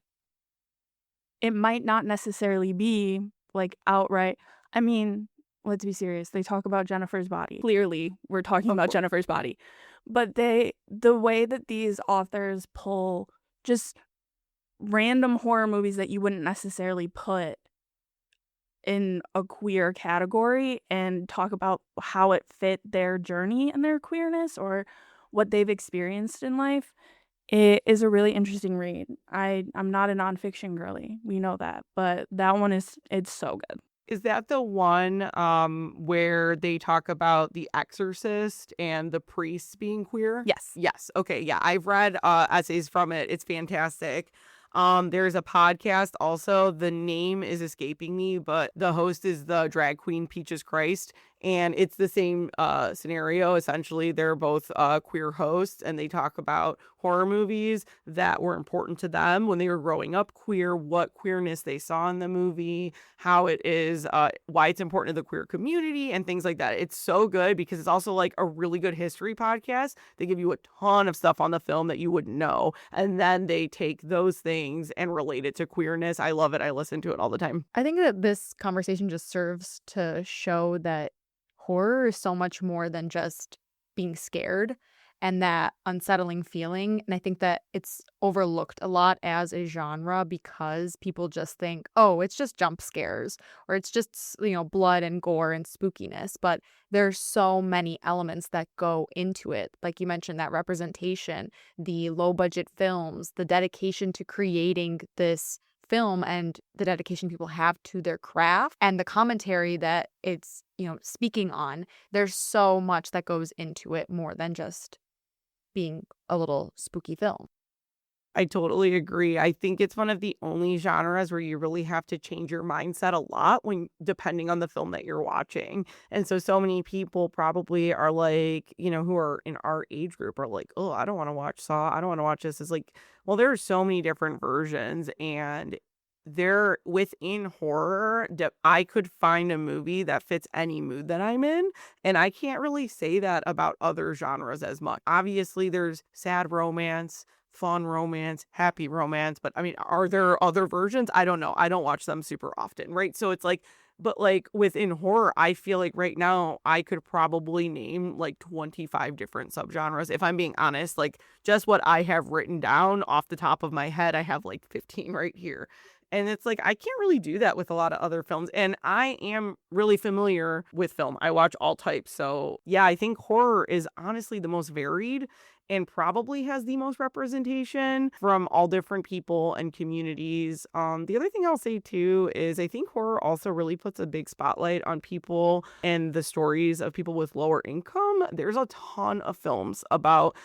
it might not necessarily be like outright. I mean, let's be serious. They talk about Jennifer's body. Clearly, we're talking about Jennifer's body. But the way that these authors pull just random horror movies that you wouldn't necessarily put in a queer category and talk about how it fit their journey and their queerness or what they've experienced in life, it is a really interesting read. I'm not a nonfiction girly. We know that. But that one it's so good. Is that the one where they talk about the exorcist and the priests being queer? Yes. Yes. Okay. Yeah. I've read essays from it. It's fantastic. There's a podcast also. The name is escaping me, but the host is the drag queen Peaches Christ. And it's the same scenario. Essentially, they're both queer hosts, and they talk about horror movies that were important to them when they were growing up queer, what queerness they saw in the movie, how it is, why it's important to the queer community, and things like that. It's so good because it's also like a really good history podcast. They give you a ton of stuff on the film that you wouldn't know, and then they take those things and relate it to queerness. I love it. I listen to it all the time. I think that this conversation just serves to show that horror is so much more than just being scared and that unsettling feeling. And I think that it's overlooked a lot as a genre because people just think, oh, it's just jump scares or it's just, blood and gore and spookiness. But there's so many elements that go into it. Like you mentioned, that representation, the low budget films, the dedication to creating this film and the dedication people have to their craft and the commentary that it's, speaking on. There's so much that goes into it more than just being a little spooky film. I totally agree. I think it's one of the only genres where you really have to change your mindset a lot when depending on the film that you're watching. And so many people probably are like, who are in our age group are like, oh, I don't want to watch Saw. I don't want to watch this. It's like, well, there are so many different versions, and there within horror that I could find a movie that fits any mood that I'm in. And I can't really say that about other genres as much. Obviously, there's sad romance, fun romance, happy romance. But I mean, are there other versions? I don't know. I don't watch them super often, right? So it's like, but like within horror, I feel like right now I could probably name like 25 different subgenres. If I'm being honest, like just what I have written down off the top of my head, I have like 15 right here. And it's like, I can't really do that with a lot of other films. And I am really familiar with film. I watch all types. So yeah, I think horror is honestly the most varied and probably has the most representation from all different people and communities. The other thing I'll say too is I think horror also really puts a big spotlight on people and the stories of people with lower income. There's a ton of films about,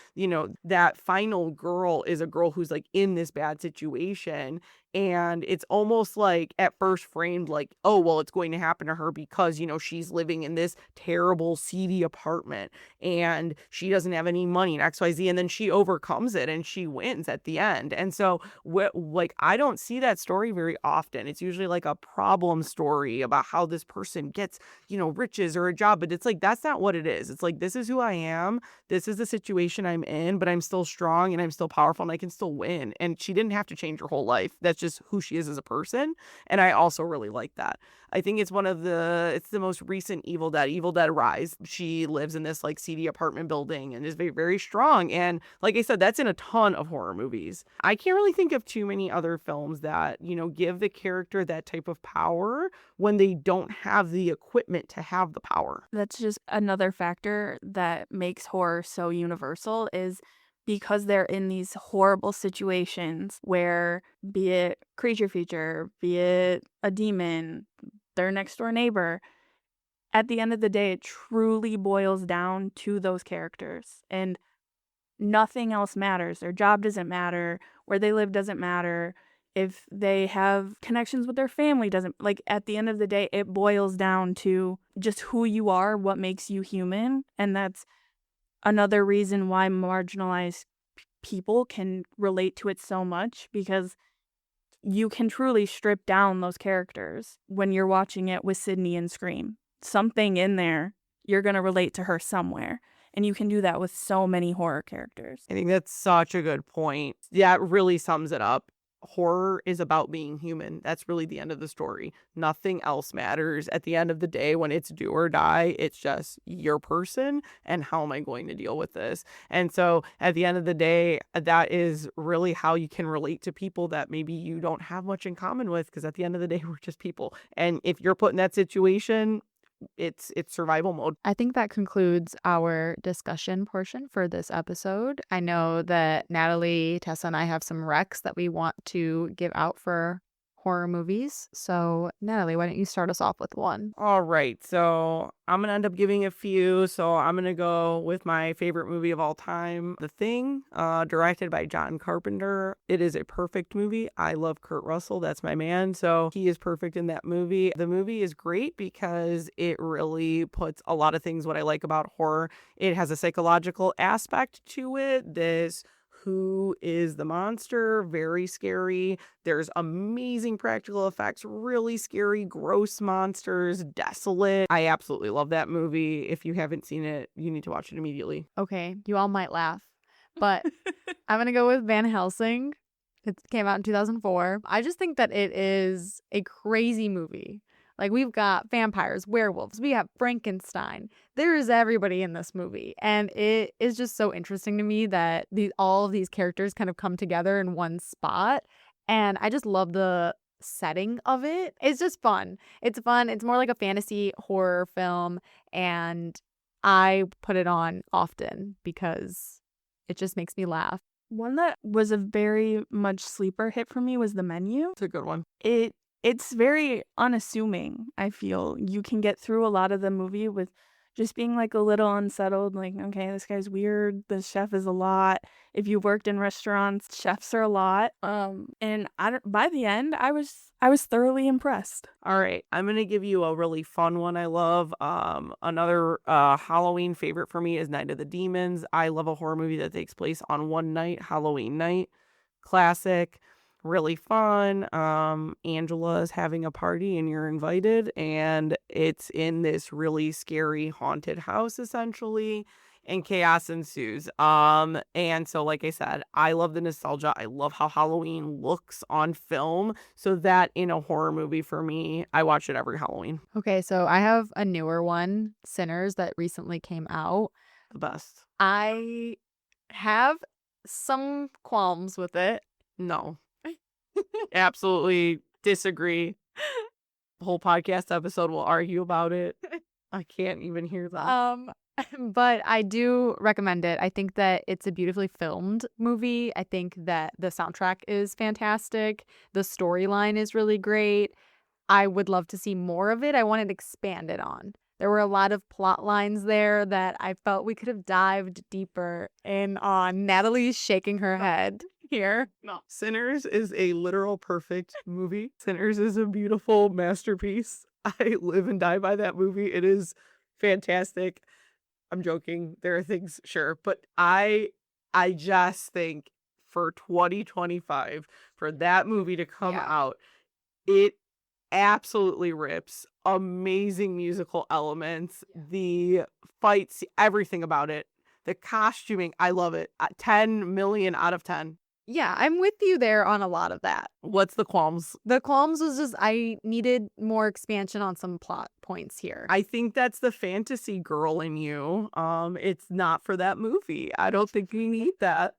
that final girl is a girl who's like in this bad situation. And it's almost like at first framed like, oh, well, it's going to happen to her because, she's living in this terrible, seedy apartment and she doesn't have any money and XYZ. And then she overcomes it and she wins at the end. And so, like, I don't see that story very often. It's usually like a problem story about how this person gets, riches or a job. But it's like, that's not what it is. It's like, this is who I am. This is the situation I'm in, but I'm still strong and I'm still powerful and I can still win. And she didn't have to change her whole life. That's just who she is as a person. And I also really like that. I think it's it's the most recent Evil Dead Rise. She lives in this like seedy apartment building and is very, very strong. And like I said, that's in a ton of horror movies. I can't really think of too many other films that, give the character that type of power when they don't have the equipment to have the power. That's just another factor that makes horror so universal is because they're in these horrible situations where, be it creature feature, be it a demon, their next door neighbor, at the end of the day, it truly boils down to those characters. And nothing else matters. Their job doesn't matter. Where they live doesn't matter. If they have connections with their family doesn't, like, at the end of the day, it boils down to just who you are, what makes you human. And that's another reason why marginalized people can relate to it so much, because you can truly strip down those characters when you're watching it with Sydney in Scream. Something in there, you're going to relate to her somewhere. And you can do that with so many horror characters. I think that's such a good point. Yeah, it really sums it up. Horror is about being human. That's really the end of the story. Nothing else matters. At the end of the day, when it's do or die, it's just your person and how am I going to deal with this? And so at the end of the day, that is really how you can relate to people that maybe you don't have much in common with, because at the end of the day, we're just people. And if you're put in that situation, it's survival mode. I think that concludes our discussion portion for this episode. I know that Natalie, Tessa, and I have some recs that we want to give out for horror movies. So, Natalie, why don't you start us off with one? All right. So I'm going to end up giving a few. So I'm going to go with my favorite movie of all time, The Thing, directed by John Carpenter. It is a perfect movie. I love Kurt Russell. That's my man. So he is perfect in that movie. The movie is great because it really puts a lot of things what I like about horror. It has a psychological aspect to it. This who is the monster, very scary. There's amazing practical effects, really scary, gross monsters, desolate. I absolutely love that movie. If you haven't seen it, you need to watch it immediately. Okay, you all might laugh, but I'm going to go with Van Helsing. It came out in 2004. I just think that it is a crazy movie. Like, we've got vampires, werewolves, we have Frankenstein. There is everybody in this movie. And it is just so interesting to me that all of these characters kind of come together in one spot. And I just love the setting of it. It's just fun. It's fun. It's more like a fantasy horror film. And I put it on often because it just makes me laugh. One that was a very much sleeper hit for me was The Menu. It's a good one. It's very unassuming, I feel. You can get through a lot of the movie with just being like a little unsettled, like, okay, this guy's weird, this chef is a lot. If you worked in restaurants, chefs are a lot. And by the end, I was thoroughly impressed. All right, I'm gonna give you a really fun one I love. Another Halloween favorite for me is Night of the Demons. I love a horror movie that takes place on one night, Halloween night. Classic, really fun. Angela is having a party and you're invited, and it's in this really scary haunted house essentially, and chaos ensues. And so like I said, I love the nostalgia. I love how Halloween looks on film. So that in a horror movie for me, I watch it every Halloween. Okay, so I have a newer one, Sinners, that recently came out. The best. I have some qualms with it. No. Absolutely disagree. The whole podcast episode will argue about it. I can't even hear that. But I do recommend it. I think that it's a beautifully filmed movie. I think that the soundtrack is fantastic. The storyline is really great. I would love to see more of it. I wanted expanded on. There were a lot of plot lines there that I felt we could have dived deeper in on. Natalie's shaking her head here. No. Sinners is a literal perfect movie. Sinners is a beautiful masterpiece. I live and die by that movie. It is fantastic. I'm joking. There are things, sure, but I just think for 2025, for that movie to come out, it absolutely rips. Amazing musical elements, the fights, everything about it. The costuming, I love it. 10 million out of 10. Yeah, I'm with you there on a lot of that. What's the qualms? The qualms was just I needed more expansion on some plot points here. I think that's the fantasy girl in you. It's not for that movie. I don't think we need that.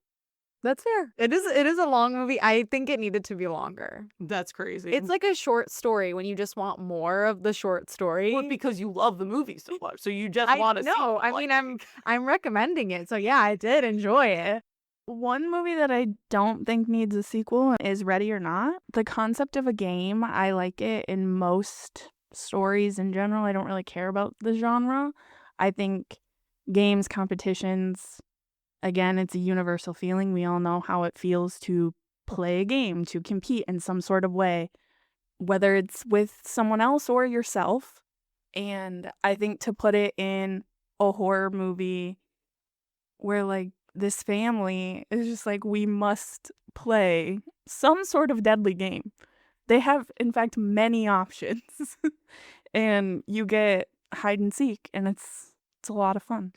That's fair. It is a long movie. I think it needed to be longer. That's crazy. It's like a short story when you just want more of the short story. Well, because you love the movie so much, so you just want to see. No, I mean I'm recommending it. So yeah, I did enjoy it. One movie that I don't think needs a sequel is Ready or Not. The concept of a game, I like it in most stories in general. I don't really care about the genre. I think games, competitions, again, it's a universal feeling. We all know how it feels to play a game, to compete in some sort of way, whether it's with someone else or yourself. And I think to put it in a horror movie where like this family is just like, we must play some sort of deadly game. They have, in fact, many options. And you get hide and seek, and it's a lot of fun.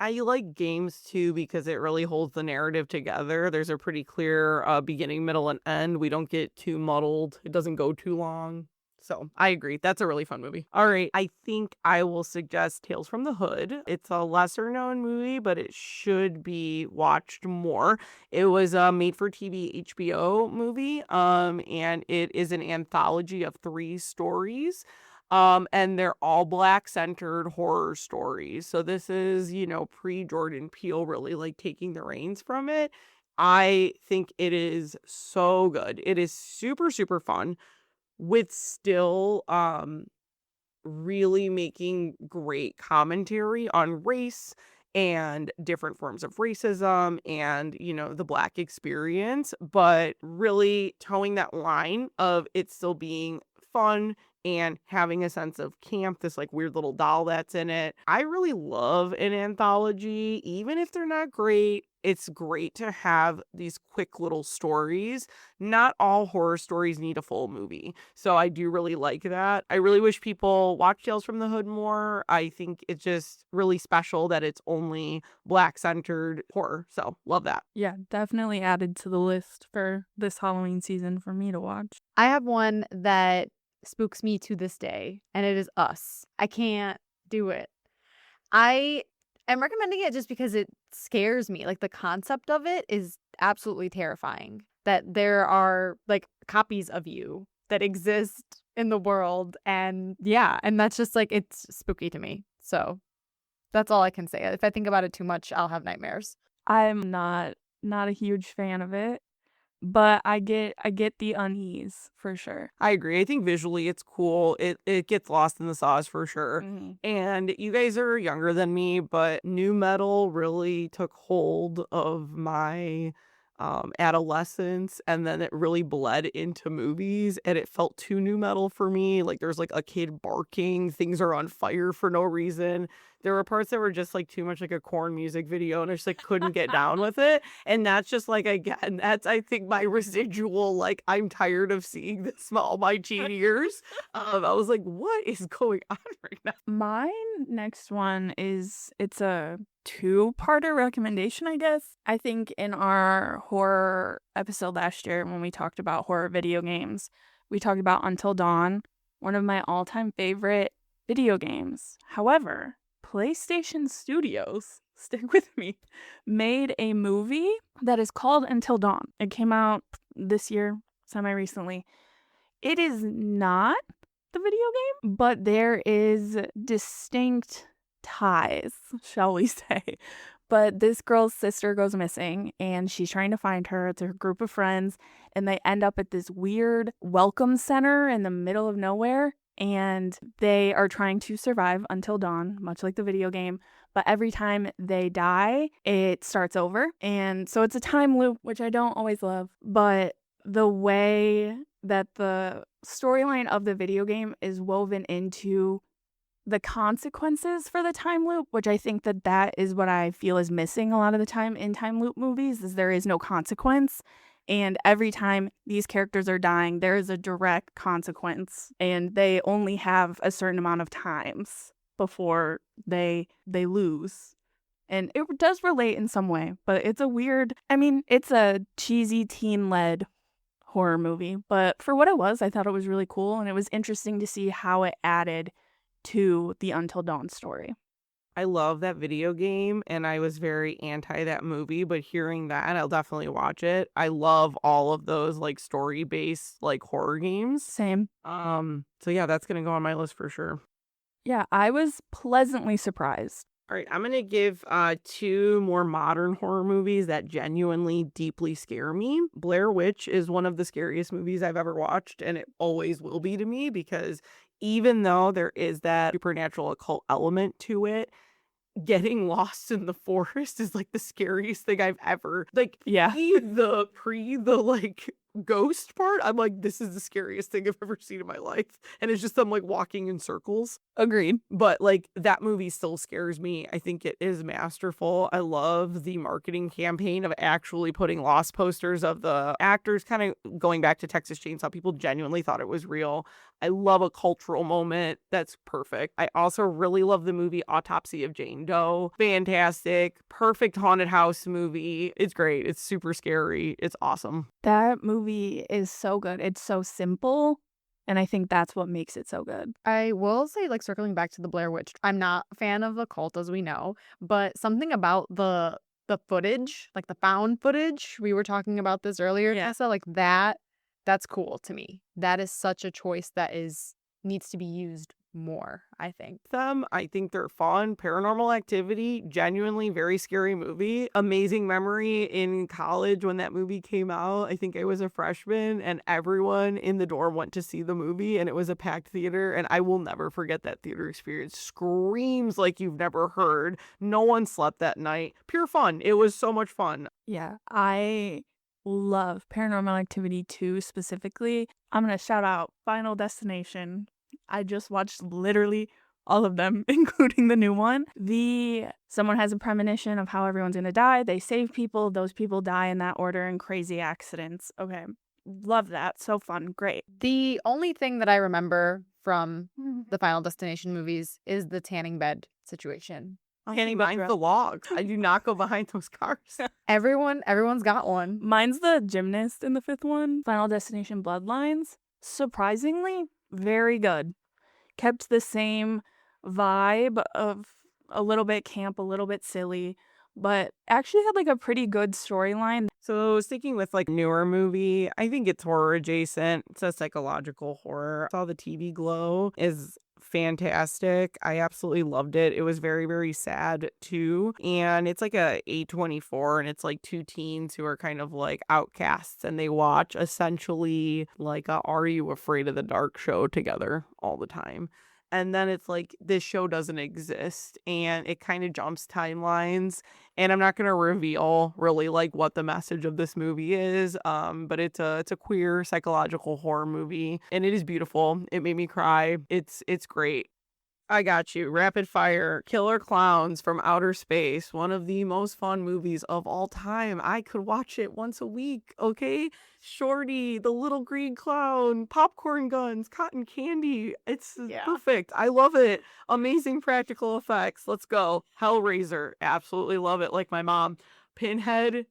I like games too because it really holds the narrative together. There's a pretty clear beginning, middle, and end. We don't get too muddled. It doesn't go too long. So I agree. That's a really fun movie. All right. I think I will suggest Tales from the Hood. It's a lesser known movie, but it should be watched more. It was a made for TV HBO movie. And it is an anthology of 3 stories. And they're all Black centered horror stories. So this is, pre-Jordan Peele really like taking the reins from it. I think it is so good. It is super, super fun with still really making great commentary on race and different forms of racism and, the Black experience, but really towing that line of it still being fun and having a sense of camp, this like weird little doll that's in it. I really love an anthology, even if they're not great. It's great to have these quick little stories. Not all horror stories need a full movie. So I do really like that. I really wish people watch Tales from the Hood more. I think it's just really special that it's only Black centered horror. So love that. Yeah, definitely added to the list for this Halloween season for me to watch. I have one that spooks me to this day, and it is Us. I can't do it. I am recommending it just because it scares me. Like the concept of it is absolutely terrifying. That there are like copies of you that exist in the world, and and that's just like it's spooky to me. So that's all I can say. If I think about it too much, I'll have nightmares. I'm not a huge fan of it, but I get the unease for sure. I agree. I think visually it's cool. It gets lost in the sauce for sure. Mm-hmm. And you guys are younger than me, but new metal really took hold of my adolescence, and then it really bled into movies, and it felt too new metal for me. Like there's like a kid barking, things are on fire for no reason. There were parts that were just like too much like a Korn music video, and I just like couldn't get down with it. And that's just like, again, that's I think my residual, like I'm tired of seeing this all my teen years. I was like, what is going on right now? My next one it's a two-parter recommendation, I guess. I think in our horror episode last year when we talked about horror video games, we talked about Until Dawn, one of my all-time favorite video games. However, PlayStation Studios, stick with me, made a movie that is called Until Dawn. It came out this year, semi-recently. It is not the video game, but there is distinct ties, shall we say. But this girl's sister goes missing, and she's trying to find her. It's a group of friends, and they end up at this weird welcome center in the middle of nowhere, and they are trying to survive until dawn, much like the video game. But every time they die, it starts over. And so it's a time loop, which I don't always love. But the way that the storyline of the video game is woven into the consequences for the time loop, which I think that is what I feel is missing a lot of the time in time loop movies, is there is no consequence. And every time these characters are dying, there is a direct consequence, and they only have a certain amount of times before they lose. And it does relate in some way, but it's a weird, it's a cheesy teen-led horror movie, but for what it was, I thought it was really cool, and it was interesting to see how it added to the Until Dawn story. I love that video game, and I was very anti that movie, but hearing that, I'll definitely watch it. I love all of those like story-based like horror games. Same. So yeah, that's gonna go on my list for sure. Yeah, I was pleasantly surprised. All right, I'm going to give two more modern horror movies that genuinely deeply scare me. Blair Witch is one of the scariest movies I've ever watched, and it always will be to me, because even though there is that supernatural occult element to it, getting lost in the forest is like the scariest thing I've ever, like, Yeah. pre the like ghost part, I'm like, this is the scariest thing I've ever seen in my life, and it's just them like walking in circles. Agreed. But like that movie still scares me. I think it is masterful. I love the marketing campaign of actually putting lost posters of the actors, kind of going back to Texas Chainsaw. People genuinely thought it was real. I love a cultural moment. That's perfect. I also really love the movie Autopsy of Jane Doe. Fantastic. Perfect haunted house movie. It's great. It's super scary. It's awesome. That movie is so good. It's so simple, and I think that's what makes it so good. I will say, like, circling back to the Blair Witch, I'm not a fan of the cult, as we know, but something about the footage, like the found footage, we were talking about this earlier, Tessa, like that's cool to me. That is such a choice that needs to be used more, I think. I think they're fun. Paranormal Activity, genuinely very scary movie. Amazing memory in college when that movie came out. I think I was a freshman, and everyone in the dorm went to see the movie, and it was a packed theater, and I will never forget that theater experience. Screams like you've never heard. No one slept that night. Pure fun. It was so much fun. Yeah, I love Paranormal Activity 2 specifically. I'm going to shout out Final Destination. I just watched literally all of them, including the new one. Someone has a premonition of how everyone's going to die. They save people. Those people die in that order in crazy accidents. Okay. Love that. So fun. Great. The only thing that I remember from the Final Destination movies is the tanning bed situation. Tanning behind the logs. I do not go behind those cars. Everyone's got one. Mine's the gymnast in the fifth one. Final Destination Bloodlines. Surprisingly, very good. Kept the same vibe of a little bit camp, a little bit silly, but actually had like a pretty good storyline. So sticking with like newer movie, I think it's horror adjacent. It's a psychological horror. I saw The TV Glow is fantastic. I absolutely loved it. It was very, very sad too. And it's like a A24, and it's like two teens who are kind of like outcasts, and they watch essentially like a Are You Afraid of the Dark show together all the time. And then it's like this show doesn't exist, and it kind of jumps timelines. And I'm not going to reveal really like what the message of this movie is, but it's a queer psychological horror movie, and it is beautiful. It made me cry. It's great. I got you. Rapid fire. Killer Clowns from Outer Space. One of the most fun movies of all time. I could watch it once a week, okay? Shorty, the little green clown, popcorn guns, cotton candy. It's perfect. I love it. Amazing practical effects. Let's go. Hellraiser. Absolutely love it. Like my mom. Pinhead.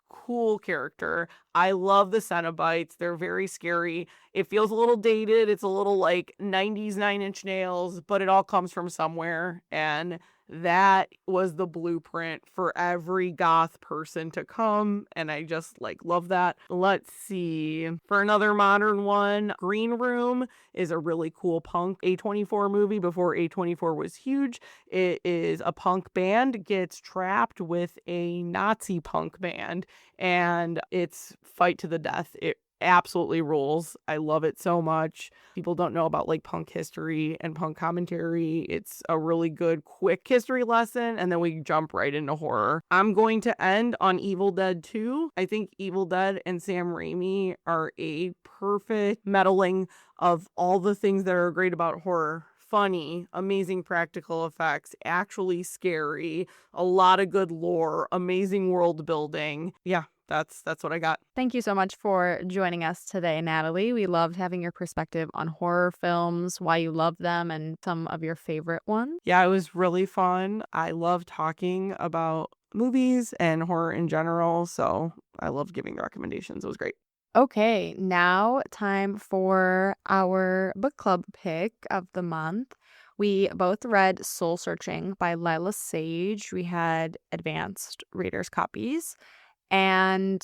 Cool character. I love the Cenobites. They're very scary. It feels a little dated. It's a little like 90s Nine Inch Nails, but it all comes from somewhere. And that was the blueprint for every goth person to come. And I just like love that. Let's see. For another modern one, Green Room is a really cool punk A24 movie before A24 was huge. It is a punk band gets trapped with a Nazi punk band, and it's fight to the death. It absolutely rules. I love it so much. People don't know about like punk history and punk commentary. It's a really good quick history lesson, and then we jump right into horror. I'm going to end on Evil Dead 2. I think Evil Dead and Sam Raimi are a perfect meddling of all the things that are great about horror. Funny, amazing practical effects, actually scary, a lot of good lore, amazing world building. Yeah, that's what I got. Thank you so much for joining us today, Natalie. We loved having your perspective on horror films, why you love them, and some of your favorite ones. Yeah, it was really fun. I love talking about movies and horror in general, so I love giving recommendations. It was great. Okay, now time for our book club pick of the month. We both read Soul Searching by Lila Sage. We had advanced readers' copies. And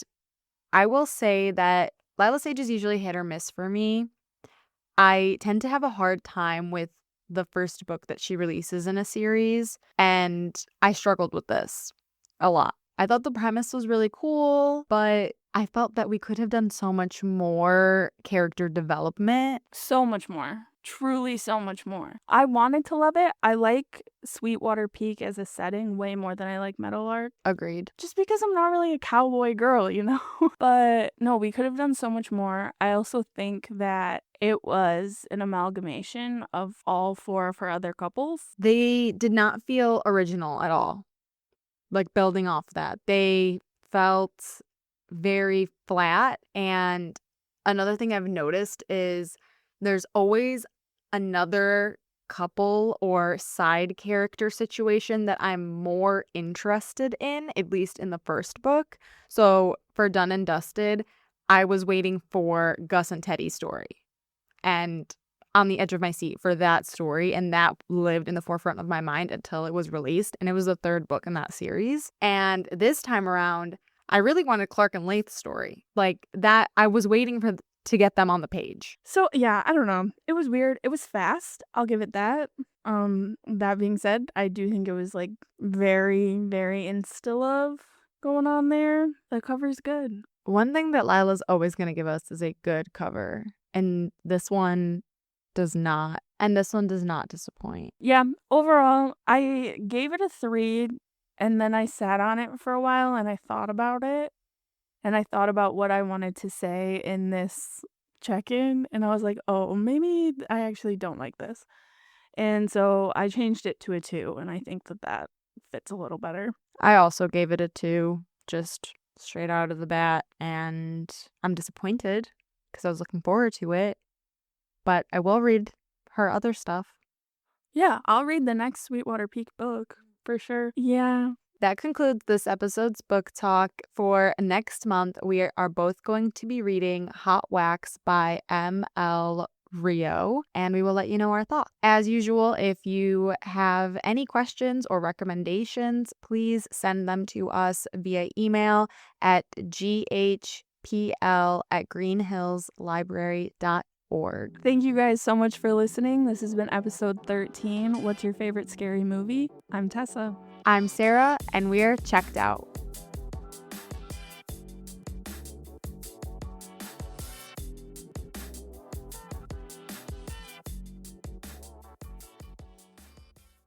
I will say that Lila Sage is usually hit or miss for me. I tend to have a hard time with the first book that she releases in a series, and I struggled with this a lot. I thought the premise was really cool, but I felt that we could have done so much more character development. So much more. Truly so much more. I wanted to love it. I like Sweetwater Peak as a setting way more than I like Meadowlark. Agreed. Just because I'm not really a cowboy girl, you know? But no, we could have done so much more. I also think that it was an amalgamation of all four of her other couples. They did not feel original at all. Like building off that. They felt very flat. And another thing I've noticed is there's always another couple or side character situation that I'm more interested in, at least in the first book. So for Done and Dusted, I was waiting for Gus and Teddy's story and on the edge of my seat for that story, and that lived in the forefront of my mind until it was released, and it was the third book in that series. And this time around, I really wanted Clark and Lath's story. Like that, I was waiting to get them on the page. So yeah, I don't know. It was weird. It was fast. I'll give it that. That being said, I do think it was like very, very insta-love going on there. The cover's good. One thing that Lila's always going to give us is a good cover. And this one does not. And this one does not disappoint. Yeah, overall, I gave it a 3, and then I sat on it for a while and I thought about it. And I thought about what I wanted to say in this check-in, and I was like, oh, maybe I actually don't like this. And so I changed it to a 2, and I think that fits a little better. I also gave it a 2, just straight out of the bat, and I'm disappointed because I was looking forward to it. But I will read her other stuff. Yeah, I'll read the next Sweetwater Peak book for sure. Yeah. That concludes this episode's book talk. For next month, we are both going to be reading Hot Wax by M.L. Rio, and we will let you know our thoughts. As usual, if you have any questions or recommendations, please send them to us via email at ghpl@greenhillslibrary.org. ghpl.org. Thank you guys so much for listening. This has been episode 13. What's your favorite scary movie? I'm Tessa. I'm Sarah, and we're checked out.